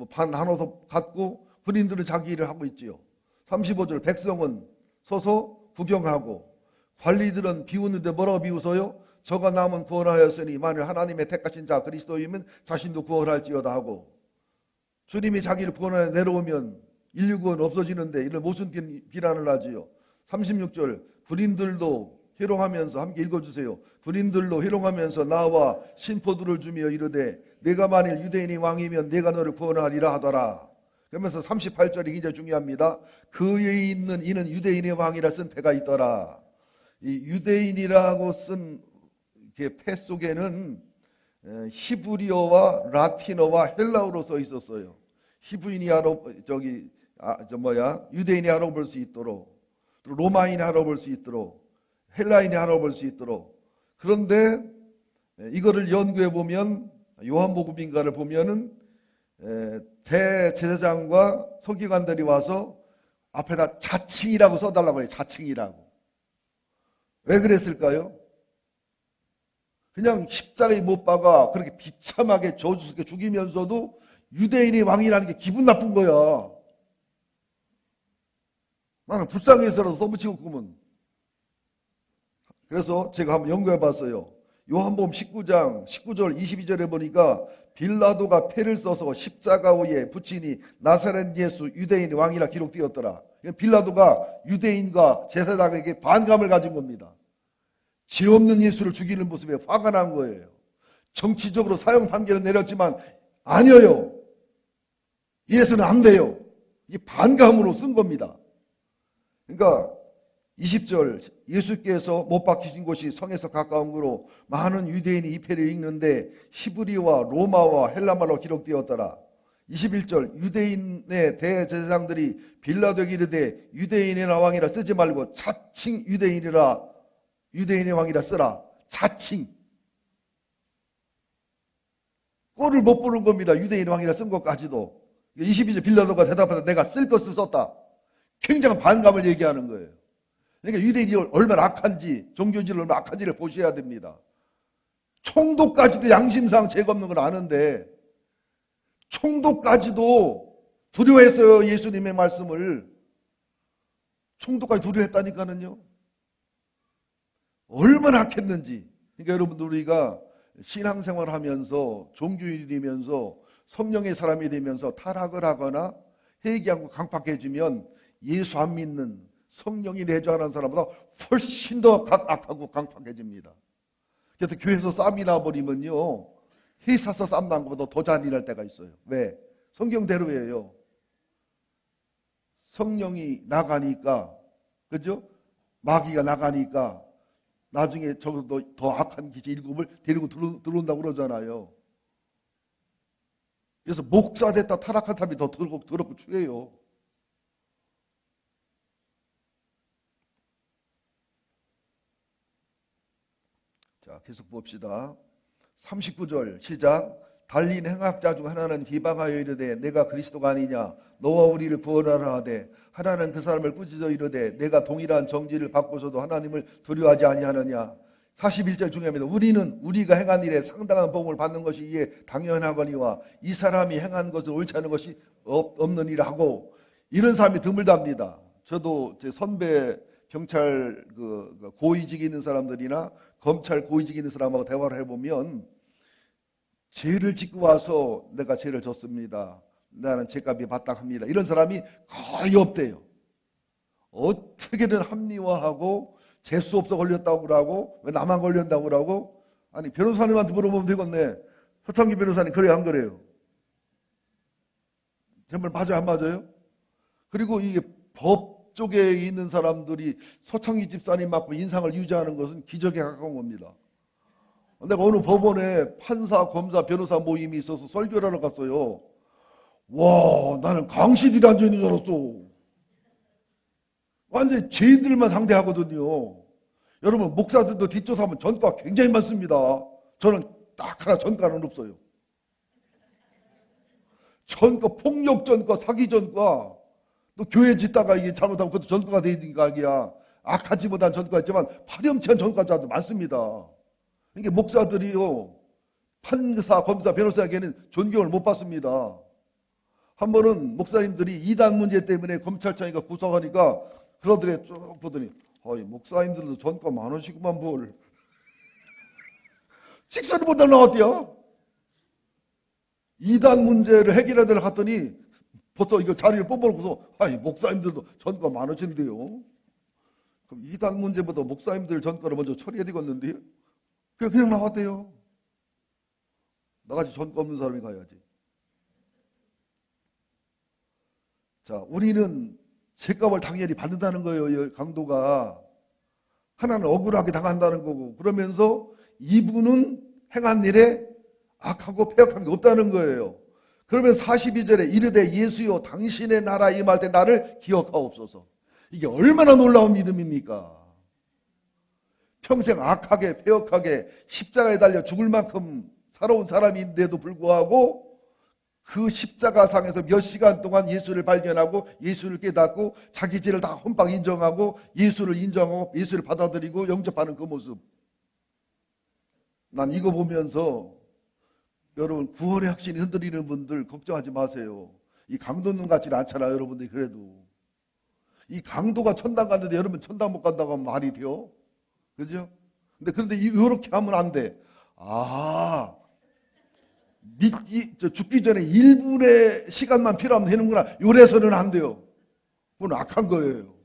Speaker 1: 반 나눠서 갖고 군인들은 자기 일을 하고 있지요. 35절 백성은 서서 구경하고 관리들은 비우는데 뭐라고 비웃어요? 저가 남은 구원하였으니 만일 하나님의 택하신 자 그리스도이면 자신도 구원할지어다 하고 주님이 자기를 구원하여 내려오면 인류 구원 없어지는데 이를 무슨 비난을 하지요? 36절 군인들도 희롱하면서 함께 읽어주세요. 군인들로 희롱하면서 나와 신포도를 주며 이르되 내가 만일 유대인이 왕이면 내가 너를 구원하리라 하더라. 그러면서 38절이 굉장히 중요합니다. 그에 있는 이는 유대인의 왕이라 쓴 패가 있더라. 이 유대인이라고 쓴 패 속에는 히브리어와 라틴어와 헬라어로 써 있었어요. 히브리인이 유대인이 알아볼 수 있도록, 또 로마인이 알아볼 수 있도록, 헬라인이 알아볼 수 있도록. 그런데 이거를 연구해 보면 요한복음인가를 보면은 대제사장과 서기관들이 와서 앞에다 자칭이라고 써달라고 해요. 자칭이라고. 왜 그랬을까요? 그냥 십자가에 못 박아 그렇게 비참하게 저주스럽게 죽이면서도 유대인이 왕이라는 게 기분 나쁜 거야. 나는 불쌍해서라도 써붙이고 그러면. 그래서 제가 한번 연구해 봤어요. 요한복음 19장 19절 22절에 보니까 빌라도가 패를 써서 십자가 위에 붙이니 나사렛 예수 유대인 왕이라 기록되었더라. 빌라도가 유대인과 제사장에게 반감을 가진 겁니다. 죄 없는 예수를 죽이는 모습에 화가 난 거예요. 정치적으로 사형 판결을 내렸지만 아니에요. 이래서는 안 돼요. 이 반감으로 쓴 겁니다. 그러니까 20절 예수께서 못 박히신 곳이 성에서 가까운 거로 많은 유대인이 이 패를 읽는데 히브리와 로마와 헬라말로 기록되었더라. 21절 유대인의 대제사장들이 빌라도에게 이르되 유대인의 왕이라 쓰지 말고 자칭 유대인의 왕이라 쓰라. 자칭. 꼴을 못 보는 겁니다. 유대인의 왕이라 쓴 것까지도. 22절 빌라도가 대답하다 내가 쓸 것을 썼다. 굉장한 반감을 얘기하는 거예요. 그러니까 유대인이 얼마나 악한지, 종교질을 얼마나 악한지를 보셔야 됩니다. 총독까지도 양심상 죄가 없는 걸 아는데 총독까지도 두려워했어요. 예수님의 말씀을. 총독까지 두려워했다니까는요. 얼마나 악했는지. 그러니까 여러분들 우리가 신앙생활을 하면서 종교인이 되면서 성령의 사람이 되면서 타락을 하거나 회개하고 강팍해지면 예수 안 믿는 성령이 내주하는 사람보다 훨씬 더 악하고 강팍해집니다. 그래서 교회에서 쌈이 나버리면요 회사에서 쌈 난 것보다 더 잔인할 때가 있어요. 왜? 성경대로예요. 성령이 나가니까, 그죠? 마귀가 나가니까 나중에 저도 더 악한 기체 일곱을 데리고 들어온다고 그러잖아요. 그래서 목사 됐다 타락한 사람이 더 더럽고 추해요. 자, 계속 봅시다. 39절 시작. 달린 행악자 중 하나는 비방하여 이르되 내가 그리스도가 아니냐 너와 우리를 구원하라 하되 하나는 그 사람을 꾸짖어 이르되 내가 동일한 정죄를 받고서도 하나님을 두려워하지 아니하느냐. 41절 중요합니다. 우리는 우리가 행한 일에 상당한 복을 받는 것이 이에 당연하거니와 이 사람이 행한 것은 옳지 않은 것이 없느니라 하고, 이런 사람이 드물답니다. 저도 제 선배 경찰 고위직에 있는 사람들이나 검찰 고위직에 있는 사람하고 대화를 해보면 죄를 짓고 와서 내가 죄를 졌습니다, 나는 죄값이 마땅합니다, 이런 사람이 거의 없대요. 어떻게든 합리화하고 재수 없어 걸렸다고 그러고 왜 나만 걸렸다고 그러고, 아니 변호사님한테 물어보면 되겠네. 서창기 변호사님 그래요 안 그래요? 정말 맞아요 안 맞아요? 그리고 이게 법 쪽에 있는 사람들이 서창기 집사님만큼 인상을 유지하는 것은 기적에 가까운 겁니다. 내가 어느 법원에 판사, 검사, 변호사 모임이 있어서 설교를 하러 갔어요. 와, 나는 강실이 앉아있는 줄 알았어. 완전히 죄인들만 상대하거든요. 여러분, 목사들도 뒷조사하면 전과 굉장히 많습니다. 저는 딱 하나 전과는 없어요. 전과, 폭력 전과, 사기 전과, 또 교회 짓다가 이게 잘못하면 그것도 전과가 되어 있는 거 아니야. 악하지 못한 전과가 있지만 파렴치한 전과자도 많습니다. 이게 목사들이요, 판사, 검사, 변호사에게는 존경을 못 받습니다. 한 번은 목사님들이 이단 문제 때문에 검찰청이가 구속하니까 그러더래. 쭉 보더니 어이, 목사님들도 전과 많으시구만 뭘. 직선이 보다 나왔대요. 이단 문제를 해결하려고 갔더니 벌써 이거 자리를 뽑아놓고서 아이, 목사님들도 전과 많으신데요. 그럼 이단 문제보다 목사님들 전과를 먼저 처리해야 되겠는데요. 그냥 나왔대요. 나같이 전과 없는 사람이 가야지. 자, 우리는 죄값을 당연히 받는다는 거예요. 강도가. 하나는 억울하게 당한다는 거고, 그러면서 이분은 행한 일에 악하고 패역한 게 없다는 거예요. 그러면 42절에 이르되 예수여 당신의 나라 임할 때 나를 기억하옵소서. 이게 얼마나 놀라운 믿음입니까? 평생 악하게 패역하게 십자가에 달려 죽을 만큼 살아온 사람인데도 불구하고 그 십자가상에서 몇 시간 동안 예수를 발견하고 예수를 깨닫고 자기 죄를 다 혼박 인정하고 예수를 인정하고 예수를 받아들이고 영접하는 그 모습. 난 이거 보면서 여러분, 구원의 확신이 흔들리는 분들 걱정하지 마세요. 이 강도는 같지는 않잖아요, 여러분들이. 그래도 이 강도가 천당 갔는데 여러분 천당 못 간다고 하면 말이 돼요? 그죠? 그런데 이렇게 하면 안 돼. 아, 죽기 전에 1분의 시간만 필요하면 되는구나. 요래서는 안 돼요. 그건 악한 거예요.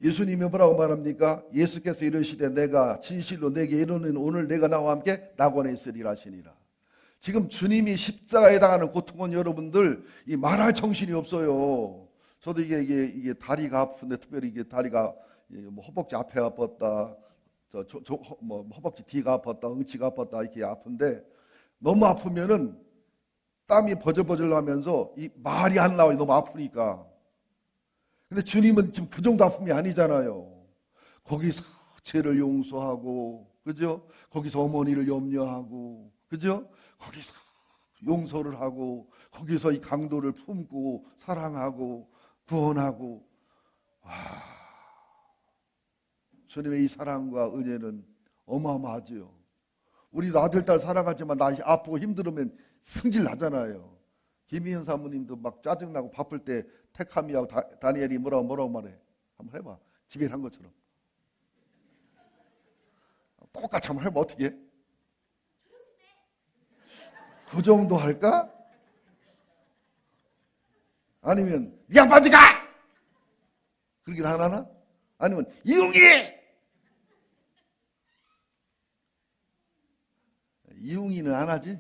Speaker 1: 예수님이 뭐라고 말합니까? 예수께서 이르시되 내가 진실로 내게 이르는 오늘 내가 나와 함께 낙원에 있으리라 하시니라. 지금 주님이 십자가에 당하는 고통은 여러분들 이 말할 정신이 없어요. 저도 이게 다리가 아픈데, 특별히 이게 다리가 뭐 허벅지 앞에 아팠다, 뭐 허벅지 뒤가 아팠다, 응치가 아팠다 이렇게 아픈데, 너무 아프면은 땀이 버절버절 나면서 이 말이 안 나와요. 너무 아프니까. 근데 주님은 지금 그 정도 아픔이 아니잖아요. 거기서 죄를 용서하고, 그죠? 거기서 어머니를 염려하고, 그죠? 거기서 용서를 하고, 거기서 이 강도를 품고 사랑하고 구원하고. 와, 주님의 이 사랑과 은혜는 어마어마하죠. 우리도 아들, 딸 사랑하지만 나 아프고 힘들으면 승질 나잖아요. 김희연 사모님도 막 짜증나고 바쁠 때 택하미하고 다니엘이 뭐라고 말해. 한번 해봐. 집에 한 것처럼. 똑같이 한번 해봐. 어떻게 해? 그 정도 할까? 아니면 네 아빠 어디 가! 그러긴 안 하나? 아니면 이웅이! 이웅이는 안 하지?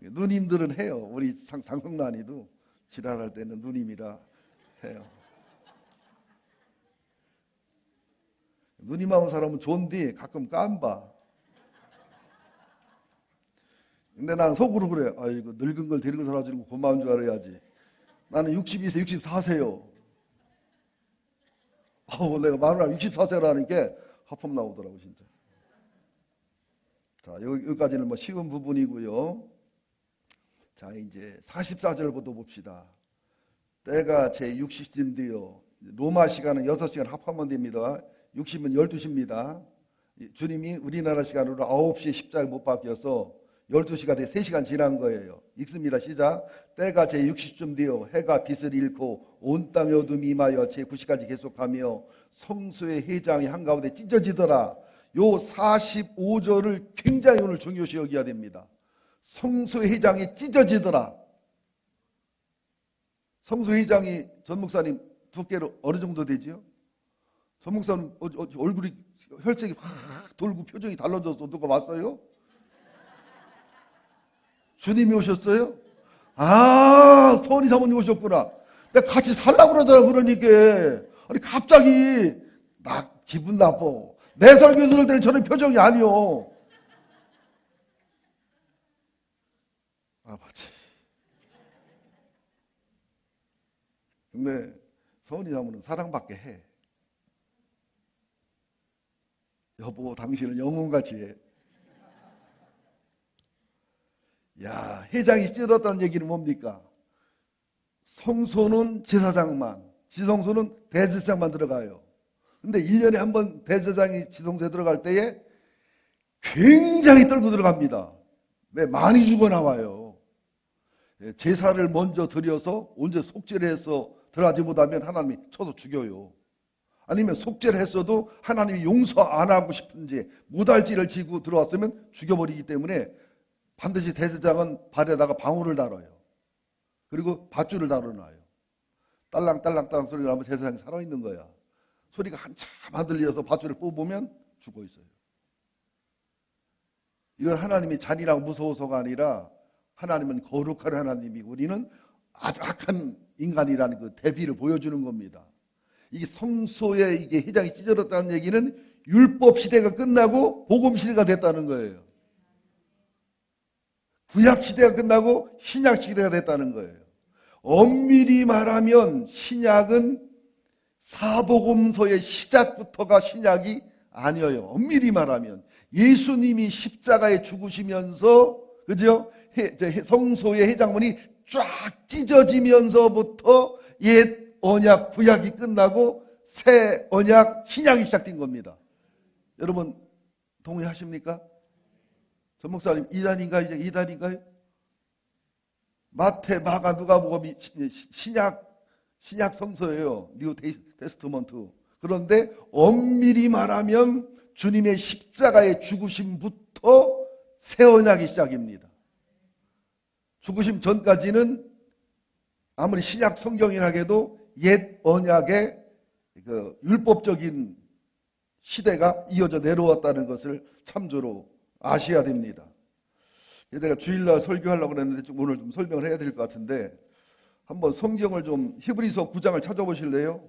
Speaker 1: 누님들은 해요. 우리 상성난이도 지랄할 때는 누님이라 해요. 누님하고 사람은 좋은데 가끔 깜봐. 근데 나는 속으로 그래. 아이고, 늙은 걸 데리고 살아주는 거 고마운 줄 알아야지. 나는 62세, 64세요. 내가 말을 64세라는 게 하품 나오더라고, 진짜. 자, 여기까지는 뭐 쉬운 부분이고요. 자, 이제 44절부터 봅시다. 때가 제 60쯤 되어, 로마 시간은 6시간 합하면 됩니다. 60은 12시입니다. 주님이 우리나라 시간으로 9시에 십자가에 못 박혀서 12시가 돼 3시간 지난 거예요. 읽습니다. 시작. 때가 제 60쯤 되어 해가 빛을 잃고 온 땅에 어둠이 임하여 제 9시까지 계속하며 성소의 회장이 한가운데 찢어지더라. 요 45절을 굉장히 오늘 중요시 여겨야 됩니다. 성소의 회장이 찢어지더라. 성소의 회장이 전 목사님 두께로 어느 정도 되지요? 전 목사님 얼굴이 혈색이 확 돌고 표정이 달라져서 누가 왔어요? 주님이 오셨어요? 아, 서은이 사모님 오셨구나. 내가 같이 살라고 그러잖아. 그러니까 아니 갑자기 나 기분 나빠. 내 설교 들을 때는 저런 표정이 아니요. 아버지. 근데 서은이 사모는 사랑받게 해. 여보, 당신은 영혼같이 해. 야, 회장이 찢어졌다는 얘기는 뭡니까? 성소는 제사장만, 지성소는 대제사장만 들어가요. 근데 1년에 한 번 대제사장이 지성소에 들어갈 때에 굉장히 떨고 들어갑니다. 왜? 많이 죽어 나와요. 제사를 먼저 드려서 언제 속죄를 해서 들어가지 못하면 하나님이 쳐서 죽여요. 아니면 속죄를 했어도 하나님이 용서 안 하고 싶은지 못할지를 지고 들어왔으면 죽여버리기 때문에 반드시 대제사장은 발에다가 방울을 달아요. 그리고 밧줄을 달아놔요. 딸랑딸랑딸랑 소리가 나면 대제사장이 살아있는 거야. 소리가 한참 안 들려서 밧줄을 뽑으면 죽어 있어요. 이건 하나님이 잔인하고 무서워서가 아니라 하나님은 거룩한 하나님이고 우리는 아주 악한 인간이라는 그 대비를 보여주는 겁니다. 이게 성소에 이게 회장이 찢어졌다는 얘기는 율법 시대가 끝나고 복음 시대가 됐다는 거예요. 구약 시대가 끝나고 신약 시대가 됐다는 거예요. 엄밀히 말하면 신약은 사복음서의 시작부터가 신약이 아니에요. 엄밀히 말하면 예수님이 십자가에 죽으시면서 그죠? 성소의 회장문이 쫙 찢어지면서부터 옛 언약 구약이 끝나고 새 언약 신약이 시작된 겁니다. 여러분 동의하십니까? 전 목사님 이단인가요? 이제 이단인가요? 마태, 마가, 누가복음이 신약 성서예요. 뉴 테스트먼트. 그런데 엄밀히 말하면 주님의 십자가의 죽으심부터 새 언약이 시작입니다. 죽으심 전까지는 아무리 신약 성경이라 해도 옛 언약의 그 율법적인 시대가 이어져 내려왔다는 것을 참조로 아셔야 됩니다. 내가 주일날 설교하려고 했는데 오늘 좀 설명을 해야 될 것 같은데 한번 성경을 좀 히브리서 9장을 찾아보실래요?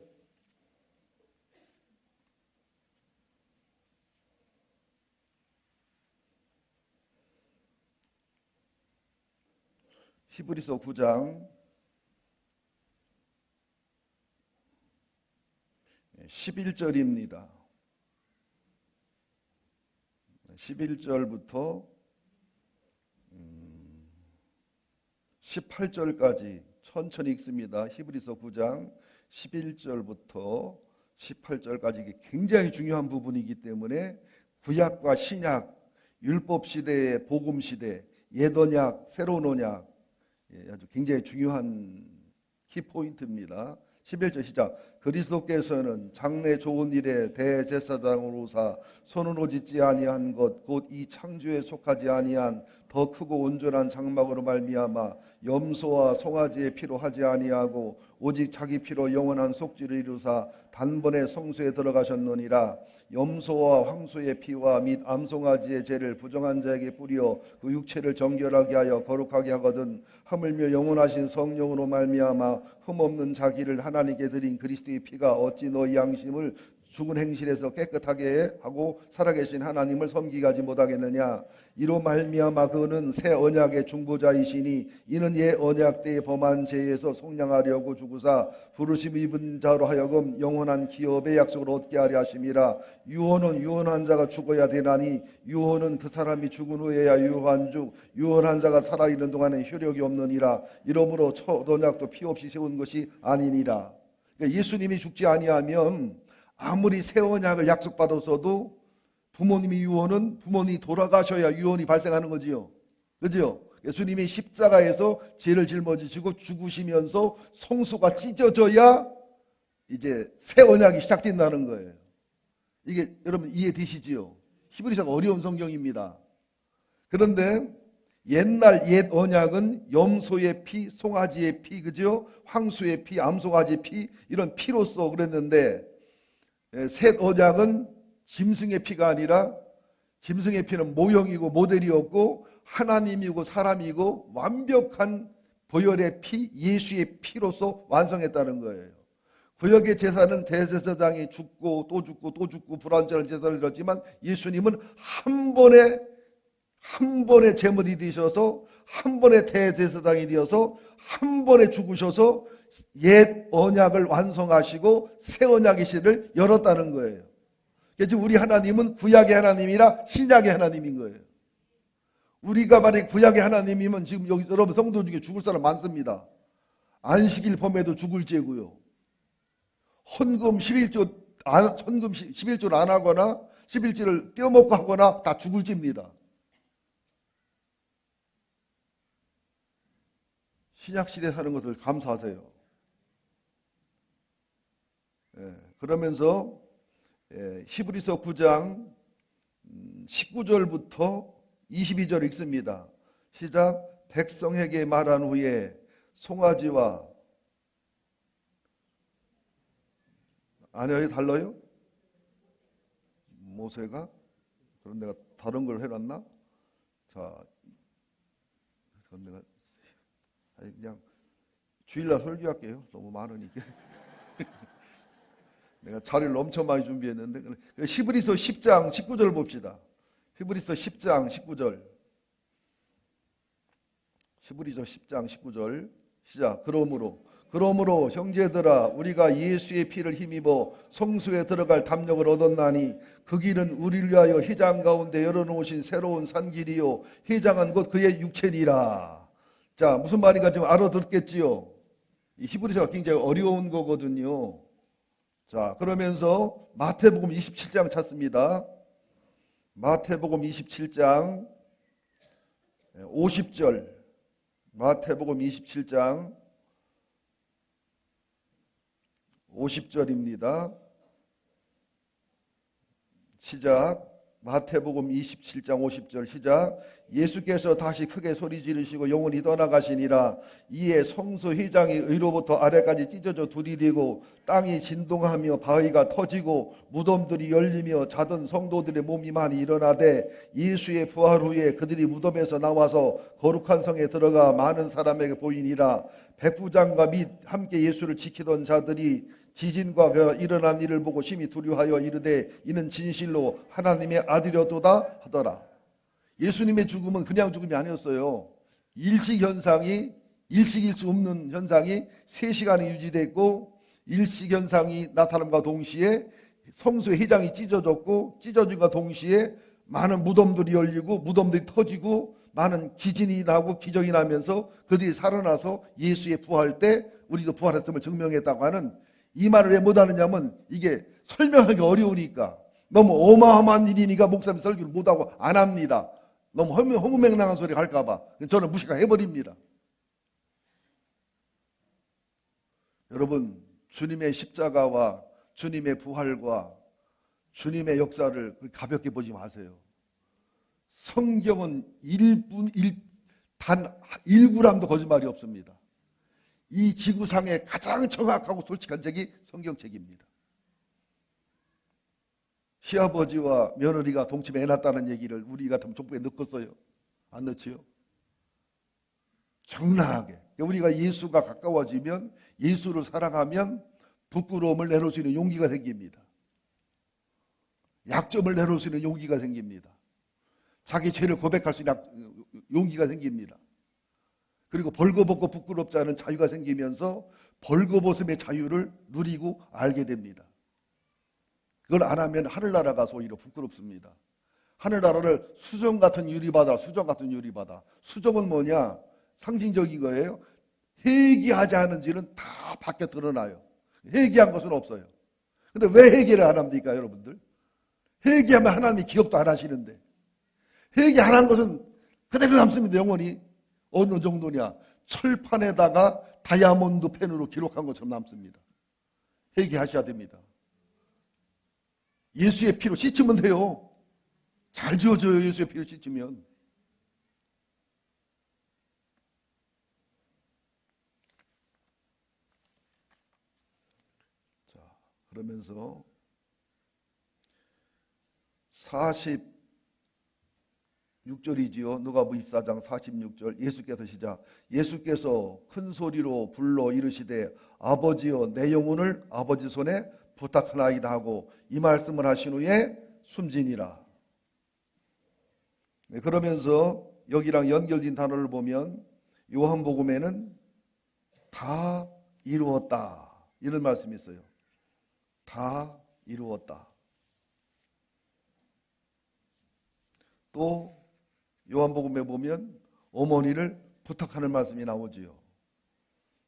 Speaker 1: 히브리서 9장 11절입니다. 11절부터 18절까지 천천히 읽습니다. 히브리서 9장 11절부터 18절까지 이게 굉장히 중요한 부분이기 때문에 구약과 신약, 율법 시대의 복음 시대, 옛 언약, 새로운 언약 아주 굉장히 중요한 키포인트입니다. 11절 시작. 그리스도께서는 장래 좋은 일에 대제사장으로사 손으로 짓지 아니한 것 곧 이 창조에 속하지 아니한 더 크고 온전한 장막으로 말미암아 염소와 송아지의 피로 하지 아니하고 오직 자기 피로 영원한 속죄를 이루사 단번에 성소에 들어가셨느니라. 염소와 황소의 피와 및 암송아지의 죄를 부정한 자에게 뿌려 그 육체를 정결하게 하여 거룩하게 하거든 하물며 영원하신 성령으로 말미암아 흠없는 자기를 하나님께 드린 그리스도의 피가 어찌 너희 양심을 죽은 행실에서 깨끗하게 하고 살아계신 하나님을 섬기게 하지 못하겠느냐. 이로 말미암아 그는 새 언약의 중보자이시니 이는 옛 언약 때에 범한 죄에서 속량하려고 주구사 부르심 입은 자로 하여금 영원한 기업의 약속을 얻게 하려 하심이라. 유언은 유언한 자가 죽어야 되나니 유언은 그 사람이 죽은 후에야 유언한 즉 유언한 자가 살아있는 동안에 효력이 없느니라. 이러므로 첫 언약도 피 없이 세운 것이 아니니라. 그러니까 예수님이 죽지 아니하면 아무리 새 언약을 약속받았어도 부모님이 유언은 부모님이 돌아가셔야 유언이 발생하는 거지요. 그죠? 예수님이 십자가에서 죄를 짊어지시고 죽으시면서 성소가 찢어져야 이제 새 언약이 시작된다는 거예요. 이게 여러분 이해되시지요? 히브리서가 어려운 성경입니다. 그런데 옛날 옛 언약은 염소의 피, 송아지의 피, 그죠? 황소의 피, 암송아지의 피 이런 피로서 그랬는데 새 언약은 짐승의 피가 아니라 짐승의 피는 모형이고 모델이었고 하나님이고 사람이고 완벽한 보혈의 피, 예수의 피로서 완성했다는 거예요. 구약의 제사는 대제사장이 죽고 또 죽고 또 죽고 불완전한 제사를 드렸지만 예수님은 한 번에 제물이 되셔서 한 번에 대제사장이 되어서 한 번에 죽으셔서 옛 언약을 완성하시고 새 언약의 시를 열었다는 거예요. 그래서 우리 하나님은 구약의 하나님이라 신약의 하나님인 거예요. 우리가 만약에 구약의 하나님이면 지금 여기 여러분 성도 중에 죽을 사람 많습니다. 안식일 범에도 죽을 죄고요. 헌금 11조를 안 하거나 11조를 떼어먹고 하거나 다 죽을 죄입니다. 신약시대에 사는 것을 감사하세요. 그러면서 히브리서 9장 19절부터 22절 읽습니다. 시작. 백성에게 말한 후에 송아지와 아니요, 달라요? 모세가? 그럼 내가 다른 걸 해놨나? 자, 그럼 내가 그냥 주일날 설교할게요. 너무 많으니까. 내가 자료를 엄청 많이 준비했는데 히브리서 10장 19절 봅시다. 히브리서 10장 19절. 히브리서 10장 19절 시작. 그러므로 형제들아 우리가 예수의 피를 힘입어 성소에 들어갈 담력을 얻었나니 그 길은 우리를 위하여 휘장 가운데 열어놓으신 새로운 산길이요 휘장은 곧 그의 육체니라. 자, 무슨 말인가 좀 알아듣겠지요? 이 히브리서가 굉장히 어려운 거거든요. 자, 그러면서 마태복음 27장 찾습니다. 마태복음 27장 50절. 마태복음 27장 50절입니다. 시작. 마태복음 27장 50절 시작. 예수께서 다시 크게 소리 지르시고 영원히 떠나가시니라. 이에 성소 휘장이 위로부터 아래까지 찢어져 둘이 되고 땅이 진동하며 바위가 터지고 무덤들이 열리며 자던 성도들의 몸이 많이 일어나되 예수의 부활 후에 그들이 무덤에서 나와서 거룩한 성에 들어가 많은 사람에게 보이니라. 백부장과 및 함께 예수를 지키던 자들이 지진과 그 일어난 일을 보고 심히 두려워하여 이르되 이는 진실로 하나님의 아들이었도다 하더라. 예수님의 죽음은 그냥 죽음이 아니었어요. 일식현상이 일식일 수 없는 현상이 3시간이 유지됐고 일식현상이 나타남과 동시에 성소의 휘장이 찢어졌고 찢어진과 동시에 많은 무덤들이 열리고 무덤들이 터지고 많은 지진이 나고 기적이 나면서 그들이 살아나서 예수의 부활 때 우리도 부활했음을 증명했다고 하는 이 말을 왜 못하느냐면 이게 설명하기 어려우니까 너무 어마어마한 일이니까 목사님 설교를 못하고 안 합니다. 너무 허무맹랑한 소리 할까봐 저는 무시가 해버립니다. 여러분 주님의 십자가와 주님의 부활과 주님의 역사를 가볍게 보지 마세요. 성경은 단 1g도 거짓말이 없습니다. 이 지구상에 가장 정확하고 솔직한 책이 성경책입니다. 시아버지와 며느리가 동침해 해놨다는 얘기를 우리 같으면 족보에 넣었어요? 안 넣지요? 정당하게 우리가 예수가 가까워지면 예수를 사랑하면 부끄러움을 내놓을 수 있는 용기가 생깁니다. 약점을 내놓을 수 있는 용기가 생깁니다. 자기 죄를 고백할 수 있는 용기가 생깁니다. 그리고 벌거벗고 부끄럽지 않은 자유가 생기면서 벌거벗음의 자유를 누리고 알게 됩니다. 그걸 안 하면 하늘나라 가서 오히려 부끄럽습니다. 하늘나라를 수정 같은 유리바다, 수정 같은 유리바다. 수정은 뭐냐? 상징적인 거예요. 회개하지 않은 죄는 다 밖에 드러나요. 회개한 것은 없어요. 근데 왜 회개를 안 합니까, 여러분들? 회개하면 하나님이 기억도 안 하시는데. 회개 안 한 것은 그대로 남습니다, 영원히. 어느 정도냐? 철판에다가 다이아몬드 펜으로 기록한 것처럼 남습니다. 회개하셔야 됩니다. 예수의 피로 씻으면 돼요. 잘 지워져요, 예수의 피로 씻으면. 자, 그러면서 46절이지요. 누가복음 24장 46절. 예수께서 시작. 예수께서 큰 소리로 불러 이르시되 아버지여 내 영혼을 아버지 손에 부탁하나이다 하고 이 말씀을 하신 후에 숨지니라. 네, 그러면서 여기랑 연결된 단어를 보면 요한복음에는 다 이루었다 이런 말씀이 있어요. 다 이루었다. 또 요한복음에 보면 어머니를 부탁하는 말씀이 나오지요.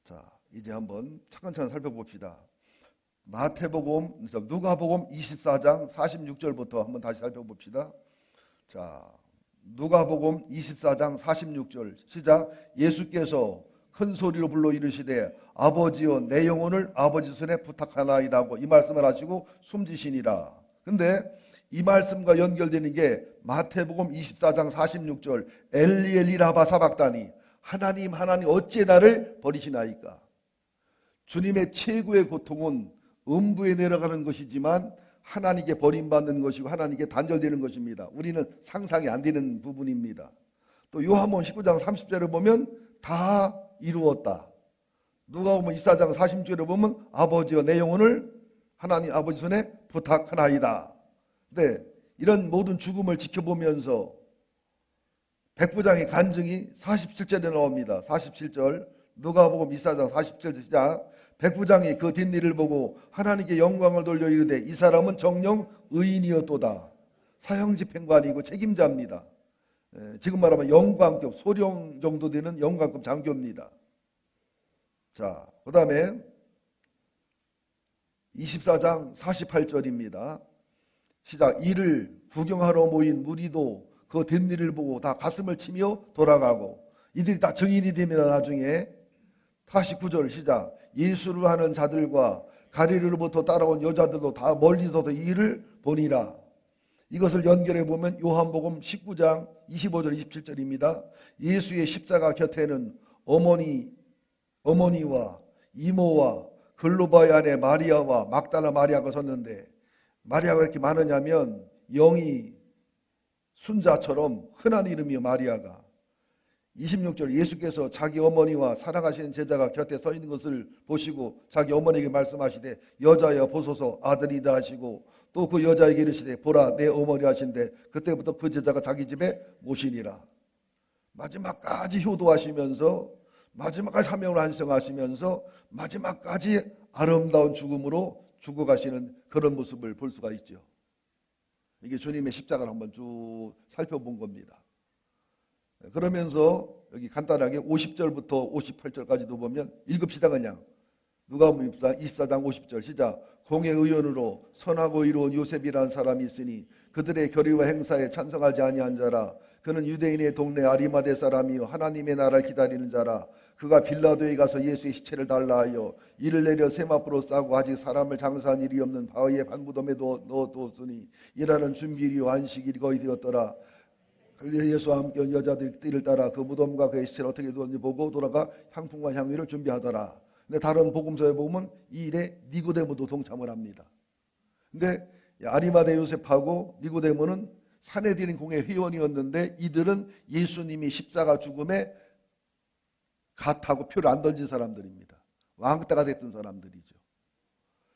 Speaker 1: 자, 이제 한번 차근차근 살펴봅시다. 마태복음, 누가복음 24장 46절부터 한번 다시 살펴봅시다. 자, 누가복음 24장 46절 시작. 예수께서 큰 소리로 불러 이르시되 아버지여 내 영혼을 아버지 손에 부탁하나이다 하고 이 말씀을 하시고 숨지시니라. 근데 이 말씀과 연결되는 게 마태복음 24장 46절 엘리 엘리 라마 사박다니 하나님 하나님 어찌 나를 버리시나이까. 주님의 최고의 고통은 음부에 내려가는 것이지만 하나님께 버림받는 것이고 하나님께 단절되는 것입니다. 우리는 상상이 안 되는 부분입니다. 또 요한복음 19장 30절에 보면 다 이루었다. 누가복음 24장 40절에 보면 아버지여 내 영혼을 하나님 아버지 손에 부탁하나이다. 네, 이런 모든 죽음을 지켜보면서 백부장의 간증이 47절에 나옵니다. 47절 누가복음 24장 47절 시작. 백부장이 그 뒷일을 보고 하나님께 영광을 돌려 이르되 이 사람은 정녕 의인이었도다. 사형집행관이고 책임자입니다. 지금 말하면 영광급 소령 정도 되는 영광급 장교입니다. 자, 그 다음에 24장 48절입니다. 시작. 이를 구경하러 모인 무리도 그 뒷일을 보고 다 가슴을 치며 돌아가고 이들이 다 증인이 됩니다. 나중에 49절 시작. 예수를 하는 자들과 가리르로부터 따라온 여자들도 다 멀리서도 이 일을 보니라. 이것을 연결해 보면 요한복음 19장 25절 27절입니다. 예수의 십자가 곁에는 어머니와 이모와 글로바의 아내 마리아와 막달라 마리아가 섰는데 마리아가 이렇게 많으냐면 영이 순자처럼 흔한 이름이요 마리아가. 26절 예수께서 자기 어머니와 사랑하시는 제자가 곁에 서 있는 것을 보시고 자기 어머니에게 말씀하시되 여자여 보소서 아들이다 하시고 또 그 여자에게 이르시되 보라 내 어머니 하신데 그때부터 그 제자가 자기 집에 모시니라. 마지막까지 효도하시면서 마지막까지 사명을 완성하시면서 마지막까지 아름다운 죽음으로 죽어가시는 그런 모습을 볼 수가 있죠. 이게 주님의 십자가를 한번 쭉 살펴본 겁니다. 그러면서 여기 간단하게 50절부터 58절까지도 보면 읽읍시다 그냥. 누가복음 24장 50절 시작. 공의 의원으로 선하고 이로운 요셉이라는 사람이 있으니 그들의 결의와 행사에 찬성하지 아니한 자라. 그는 유대인의 동네 아리마대 사람이요 하나님의 나라를 기다리는 자라. 그가 빌라도에 가서 예수의 시체를 달라 하여 이를 내려 세마포로 싸고 아직 사람을 장사한 일이 없는 바위의 반무덤에 넣어두었으니 이라는 준비일이요 안식일이 거의 되었더라. 예수와 함께 온 여자들이 띠를 따라 그 무덤과 그의 시체를 어떻게 두었는지 보고 돌아가 향품과 향유를 준비하더라. 근데 다른 복음서에 보면 이 일에 니고데모도 동참을 합니다. 근데 아리마대 요셉하고 니고데모는 사내들인 공의 회원이었는데 이들은 예수님이 십자가 죽음에 갓하고 표를 안 던진 사람들입니다. 왕따가 됐던 사람들이죠.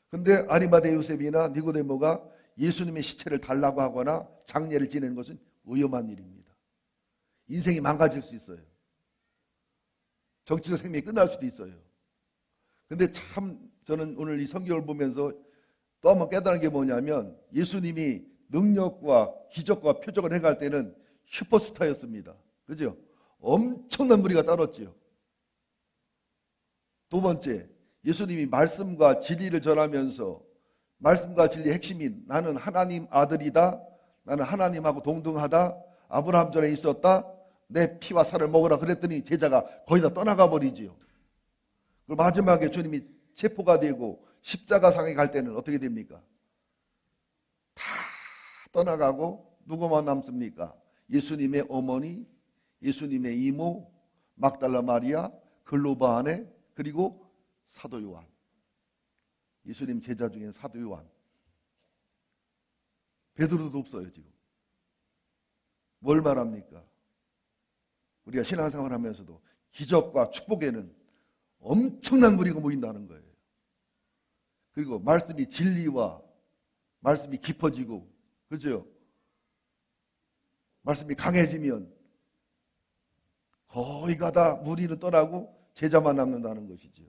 Speaker 1: 근데 아리마대 요셉이나 니고데모가 예수님의 시체를 달라고 하거나 장례를 지내는 것은 위험한 일입니다. 인생이 망가질 수 있어요. 정치적 생명이 끝날 수도 있어요. 근데 참 저는 오늘 이 성경을 보면서 또 한번 깨달은 게 뭐냐면 예수님이 능력과 기적과 표적을 행할 때는 슈퍼스타였습니다. 그죠? 엄청난 무리가 따랐지요. 두 번째, 예수님이 말씀과 진리를 전하면서 말씀과 진리의 핵심인 나는 하나님 아들이다. 나는 하나님하고 동등하다. 아브라함 전에 있었다. 내 피와 살을 먹으라 그랬더니 제자가 거의 다 떠나가 버리지요. 그리고 마지막에 주님이 체포가 되고 십자가상에 갈 때는 어떻게 됩니까? 다 떠나가고 누구만 남습니까? 예수님의 어머니, 예수님의 이모, 막달라 마리아, 글로바 아내, 그리고 사도 요한. 예수님 제자 중에 사도 요한. 베드로도 없어요 지금. 뭘 말합니까? 우리가 신앙생활 하면서도 기적과 축복에는 엄청난 무리가 모인다는 거예요. 그리고 말씀이 진리와 말씀이 깊어지고, 그죠? 말씀이 강해지면 거의 가다 무리는 떠나고 제자만 남는다는 것이죠.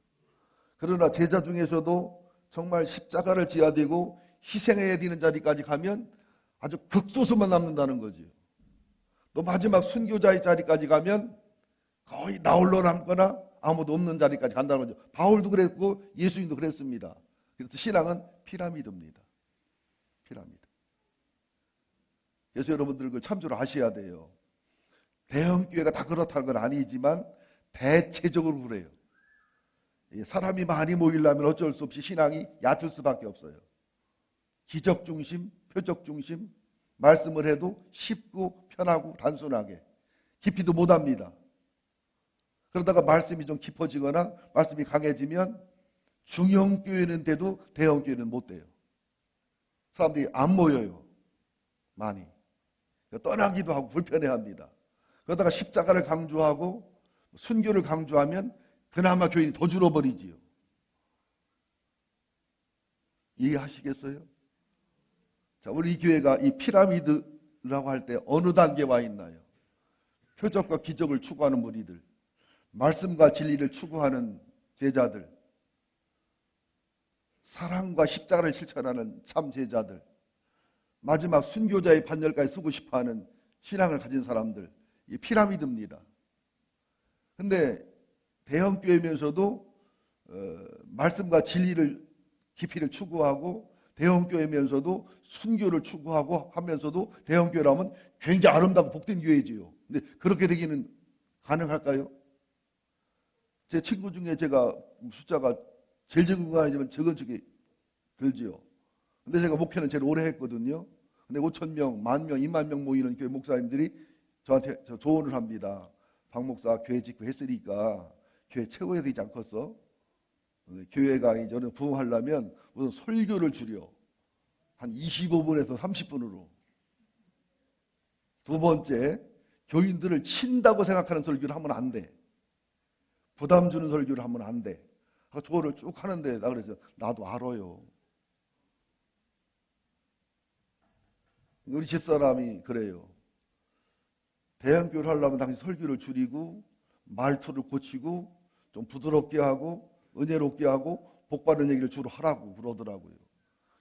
Speaker 1: 그러나 제자 중에서도 정말 십자가를 지어야 되고 희생해야 되는 자리까지 가면 아주 극소수만 남는다는 거죠. 또 마지막 순교자의 자리까지 가면 거의 나홀로 남거나 아무도 없는 자리까지 간다는 거죠. 바울도 그랬고 예수님도 그랬습니다. 그래서 신앙은 피라미드입니다. 피라미드. 그래서 여러분들 그 참조를 하셔야 돼요. 대형교회가 다 그렇다는 건 아니지만 대체적으로 그래요. 사람이 많이 모이려면 어쩔 수 없이 신앙이 얕을 수밖에 없어요. 기적 중심, 표적 중심, 말씀을 해도 쉽고 편하고 단순하게 깊이도 못합니다. 그러다가 말씀이 좀 깊어지거나 말씀이 강해지면 중형교회는 돼도 대형교회는 못 돼요. 사람들이 안 모여요. 많이. 떠나기도 하고 불편해합니다. 그러다가 십자가를 강조하고 순교를 강조하면 그나마 교인이 더 줄어버리지요. 이해하시겠어요? 자, 우리 교회가 이 피라미드라고 할 때 어느 단계에 와 있나요? 표적과 기적을 추구하는 무리들, 말씀과 진리를 추구하는 제자들, 사랑과 십자가를 실천하는 참 제자들, 마지막 순교자의 반열까지 쓰고 싶어하는 신앙을 가진 사람들, 이 피라미드입니다. 근데 대형교회면서도 말씀과 진리를 깊이를 추구하고 대형교회면서도 순교를 추구하고 하면서도 대형교회라면 굉장히 아름답고 복된 교회지요. 근데 그렇게 되기는 가능할까요? 제 친구 중에 제가 숫자가 제일 적은 건 아니지만 적은 쪽이 들지요. 근데 제가 목회는 제일 오래 했거든요. 근데 5,000명, 10,000명, 20,000명 모이는 교회 목사님들이 저한테 조언을 합니다. 박 목사 교회 짓고 했으니까 교회 채워야 되지 않겠어? 교회가 이제는 부흥하려면 우선 설교를 줄여. 한 25분에서 30분으로. 두 번째, 교인들을 친다고 생각하는 설교를 하면 안 돼. 부담 주는 설교를 하면 안 돼. 조언을 쭉 하는데 나 그래서 나도 알아요. 우리 집사람이 그래요. 대형교회를 하려면 당신 설교를 줄이고 말투를 고치고 좀 부드럽게 하고 은혜롭게 하고 복받는 얘기를 주로 하라고 그러더라고요.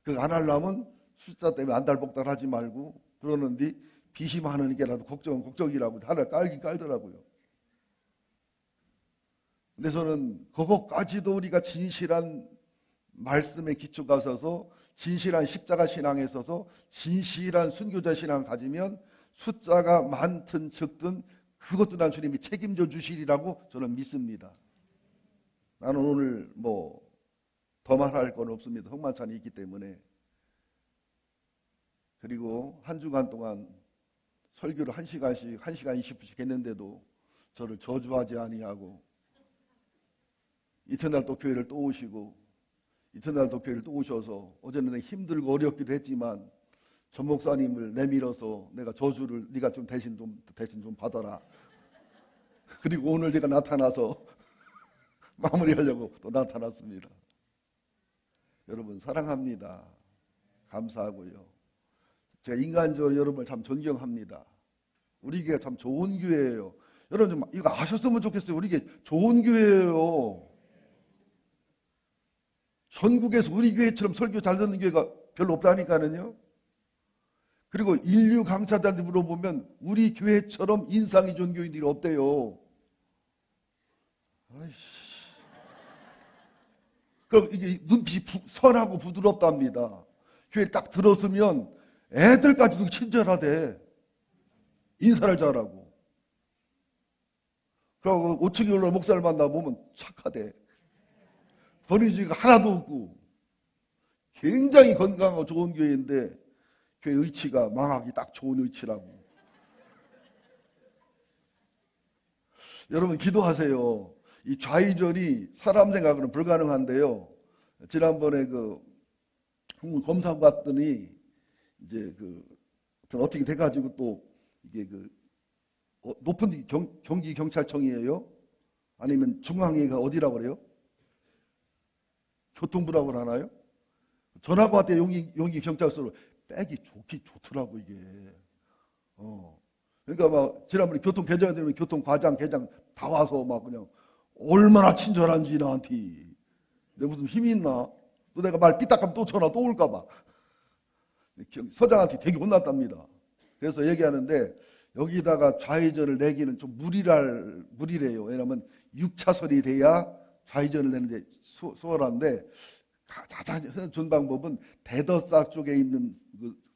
Speaker 1: 그거 안 하려면 숫자 때문에 안달복달 하지 말고 그러는데 비심하는 게라도 걱정이라고 하나 깔긴 깔더라고요. 근데 저는 그것까지도 우리가 진실한 말씀에 기초가 서서 진실한 십자가 신앙에 서서 진실한 순교자 신앙을 가지면 숫자가 많든 적든 그것도 난 주님이 책임져 주시리라고 저는 믿습니다. 나는 오늘 더 말할 건 없습니다. 흥만찬이 있기 때문에. 그리고 한 주간 동안 설교를 1시간씩 1시간 20분씩 했는데도 저를 저주하지 아니하고 이튿날 또 교회를 또 오시고 이튿날 또 교회를 또 오셔서 어제는 힘들고 어렵기도 했지만 전 목사님을 내밀어서 내가 저주를 네가 좀 대신 좀 받아라. 그리고 오늘 제가 나타나서 마무리하려고 또 나타났습니다. 여러분 사랑합니다. 감사하고요. 제가 인간적으로 여러분을 참 존경합니다. 우리 교회가 참 좋은 교회예요. 여러분 좀 이거 아셨으면 좋겠어요. 우리 교회 좋은 교회예요. 전국에서 우리 교회처럼 설교 잘 듣는 교회가 별로 없다니까요. 그리고 인류 강사들한테 물어보면 우리 교회처럼 인상이 좋은 교인들이 없대요. 아이씨. 그럼 이게 눈빛이 선하고 부드럽답니다. 교회 딱 들었으면 애들까지도 친절하대. 인사를 잘하고. 그리고 5층에 올라 목사를 만나보면 착하대. 버리지가 하나도 없고. 굉장히 건강하고 좋은 교회인데 교회 의치가 망하기 딱 좋은 의치라고. 여러분 기도하세요. 이 좌의전이 사람 생각으로는 불가능한데요. 지난번에 검사 받더니 이제 어떻게 돼가지고 또 이게 높은 경기 경찰청이에요. 아니면 중앙회가 어디라고 그래요? 교통부라고 하나요? 전화가 왔대. 용기 경찰서로. 백이 좋긴 좋더라고 이게. 그러니까 막 지난번에 교통 개정이 되면 교통과장 계장 다 와서 막 그냥 얼마나 친절한지 나한테. 내가 무슨 힘이 있나? 또 내가 말 삐딱하면 또 전화 또 올까봐. 서장한테 되게 혼났답니다. 그래서 얘기하는데 여기다가 좌회전을 내기는 좀 무리래요. 왜냐하면 6차선이 돼야 좌회전을 내는데 수월한데 가장 좋은 방법은 대더사 쪽에 있는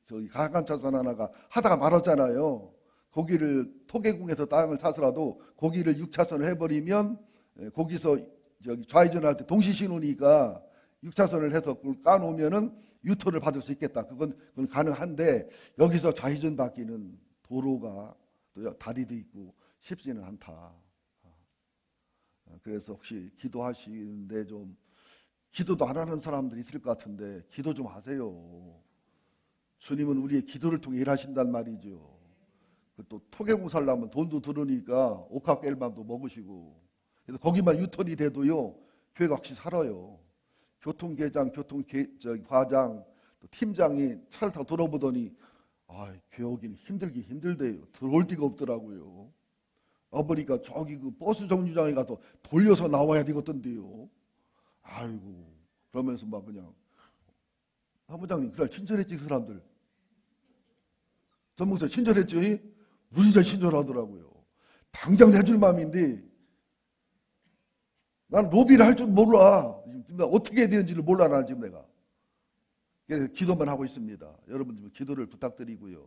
Speaker 1: 저기 가감차선 하나가 하다가 말았잖아요. 거기를 토계궁에서 땅을 사서라도 거기를 6차선을 해버리면 거기서 저기 좌회전할 때 동시신호니까 6차선을 해서 그걸 까놓으면은 유턴을 받을 수 있겠다. 그건 가능한데 여기서 좌회전 받기는 도로가 또 다리도 있고 쉽지는 않다. 그래서 혹시 기도하시는데 좀 기도도 안 하는 사람들이 있을 것 같은데 기도 좀 하세요. 주님은 우리의 기도를 통해 일하신단 말이죠. 또 토계공 살려면 돈도 들으니까 옥합깰만도 먹으시고 그래서 거기만 유턴이 돼도요 교회가 확실히 살아요. 교통계장, 과장, 또 팀장이 차를 타고 돌아보더니 교회 오기는 힘들대요. 들어올 데가 없더라고요. 보니까 저기 버스 정류장에 가서 돌려서 나와야 되겠던데요. 아이고 그러면서 막 그냥 사무장님 그날 친절했지 그 사람들. 전목사 친절했죠? 무진장 친절하더라고요. 당장 내줄 마음인데 나는 로비를 할 줄 몰라. 지금 어떻게 해야 되는지를 몰라 나 지금 내가. 그래서 기도만 하고 있습니다. 여러분 좀 기도를 부탁드리고요.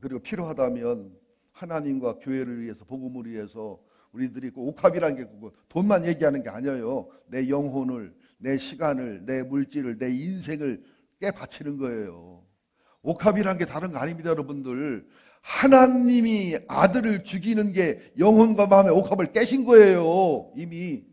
Speaker 1: 그리고 필요하다면 하나님과 교회를 위해서 복음을 위해서 우리들이 옥합이라는 게 돈만 얘기하는 게 아니에요. 내 영혼을, 내 시간을, 내 물질을, 내 인생을 깨바치는 거예요. 옥합이라는 게 다른 거 아닙니다, 여러분들. 하나님이 아들을 죽이는 게 영혼과 마음의 옥합을 깨신 거예요. 이미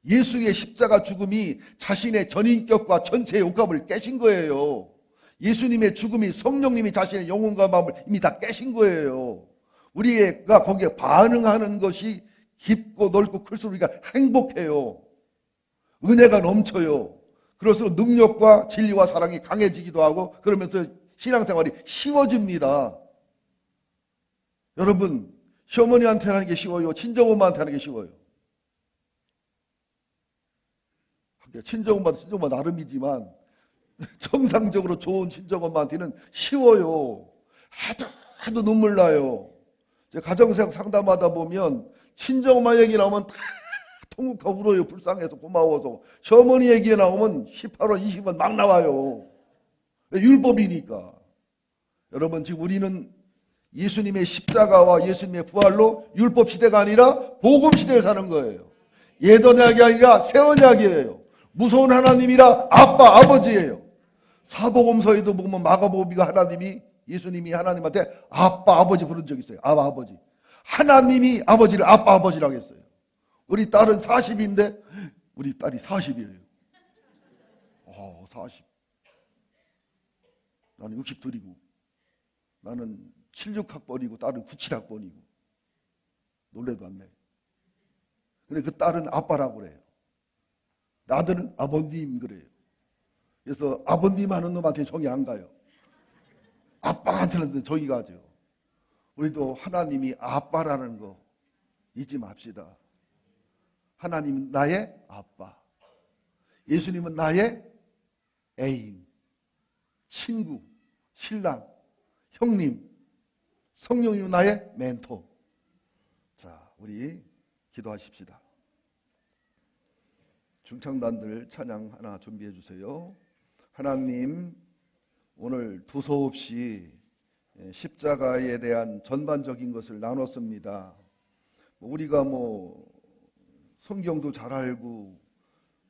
Speaker 1: 예수의 십자가 죽음이 자신의 전인격과 전체의 옥합을 깨신 거예요. 예수님의 죽음이 성령님이 자신의 영혼과 마음을 이미 다 깨신 거예요. 우리가 거기에 반응하는 것이 깊고 넓고 클수록 우리가 행복해요. 은혜가 넘쳐요. 그럴수록 능력과 진리와 사랑이 강해지기도 하고 그러면서 신앙생활이 쉬워집니다. 여러분, 시어머니한테 하는 게 쉬워요? 친정엄마한테 하는 게 쉬워요? 친정엄마 나름이지만 정상적으로 좋은 친정엄마한테는 쉬워요. 하도 눈물 나요. 가정생 상담하다 보면 친정엄마 얘기 나오면 다 통곡하고 울어요. 불쌍해서 고마워서. 시어머니 얘기 나오면 18원, 20원 막 나와요. 율법이니까. 여러분 지금 우리는 예수님의 십자가와 예수님의 부활로 율법 시대가 아니라 복음 시대를 사는 거예요. 옛 언약이 아니라 새 언약이에요. 무서운 하나님이라 아버지예요. 사복음서에도 보면 마가복음이가 예수님이 하나님한테 아버지 부른 적 있어요. 아버지. 하나님이 아버지를 아버지라고 했어요. 우리 딸은 40인데 우리 딸이 40이에요. 40. 나는 62이고 나는 76학번이고 딸은 97학번이고 놀래도 안 내. 근데 그 딸은 아빠라고 그래요. 아들은 아버님 그래요. 그래서 아버님 하는 놈한테 정이 안 가요. 아빠한테는 저기 가죠. 우리도 하나님이 아빠라는 거 잊지 맙시다. 하나님은 나의 아빠, 예수님은 나의 애인, 친구, 신랑, 형님, 성령님은 나의 멘토. 자, 우리 기도하십시다. 중창단들 찬양 하나 준비해 주세요. 하나님, 오늘 두서없이 십자가에 대한 전반적인 것을 나눴습니다. 우리가 성경도 잘 알고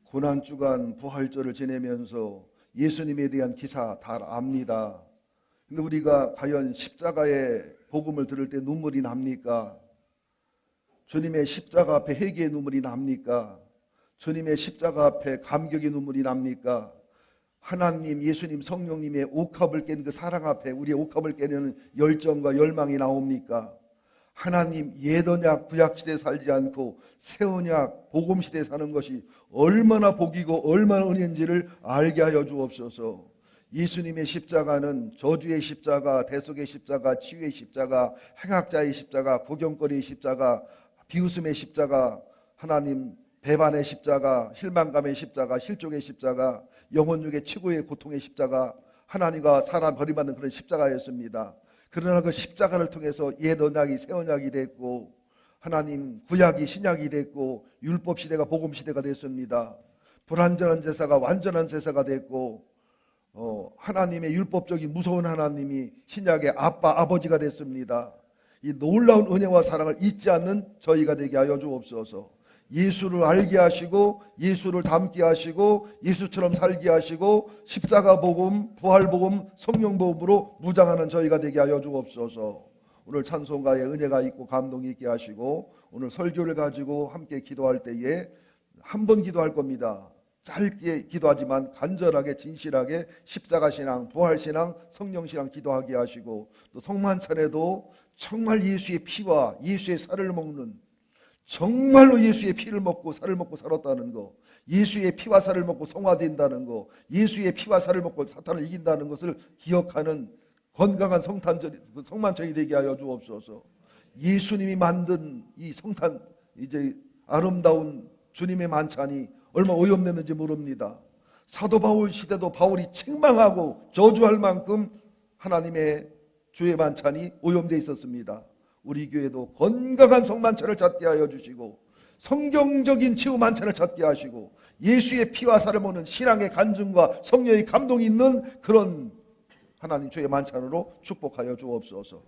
Speaker 1: 고난주간 부활절을 지내면서 예수님에 대한 기사 다 압니다. 근데 우리가 과연 십자가의 복음을 들을 때 눈물이 납니까? 주님의 십자가 앞에 회개의 눈물이 납니까? 주님의 십자가 앞에 감격의 눈물이 납니까? 하나님, 예수님, 성령님의 옥합을 깨는 그 사랑 앞에 우리의 옥합을 깨려는 열정과 열망이 나옵니까? 하나님, 옛 언약 구약시대에 살지 않고 새 언약 복음시대에 사는 것이 얼마나 복이고 얼마나 은혜인지를 알게 하여 주옵소서. 예수님의 십자가는 저주의 십자가, 대속의 십자가, 치유의 십자가, 행악자의 십자가, 구경거리의 십자가, 비웃음의 십자가, 하나님 배반의 십자가, 실망감의 십자가, 실족의 십자가, 영혼육의 최고의 고통의 십자가, 하나님과 사람 버림받는 그런 십자가였습니다. 그러나 그 십자가를 통해서 옛 언약이 새 언약이 됐고, 하나님 구약이 신약이 됐고, 율법 시대가 복음 시대가 됐습니다. 불완전한 제사가 완전한 제사가 됐고, 하나님의 율법적인 무서운 하나님이 신약의 아빠 아버지가 됐습니다. 이 놀라운 은혜와 사랑을 잊지 않는 저희가 되게 하여 주옵소서. 예수를 알게 하시고 예수를 닮게 하시고 예수처럼 살게 하시고 십자가 복음, 부활 복음, 성령 복음으로 무장하는 저희가 되게 하여 주옵소서. 오늘 찬송가에 은혜가 있고 감동이 있게 하시고 오늘 설교를 가지고 함께 기도할 때에 한 번 기도할 겁니다. 짧게 기도하지만 간절하게 진실하게 십자가 신앙, 부활 신앙, 성령 신앙 기도하게 하시고 또 성만찬에도 정말 예수의 피와 예수의 살을 먹는, 정말로 예수의 피를 먹고 살을 먹고 살았다는 거, 예수의 피와 살을 먹고 성화된다는 거, 예수의 피와 살을 먹고 사탄을 이긴다는 것을 기억하는 건강한 성만찬이 되게 하여 주옵소서. 예수님이 만든 이 성탄, 이제 아름다운 주님의 만찬이 얼마 오염됐는지 모릅니다. 사도 바울 시대도 바울이 책망하고 저주할 만큼 하나님의 주의 만찬이 오염되어 있었습니다. 우리 교회도 건강한 성만찬을 찾게 하여 주시고 성경적인 치유 만찬을 찾게 하시고 예수의 피와 살을 먹는 신앙의 간증과 성령의 감동이 있는 그런 하나님 주의 만찬으로 축복하여 주옵소서.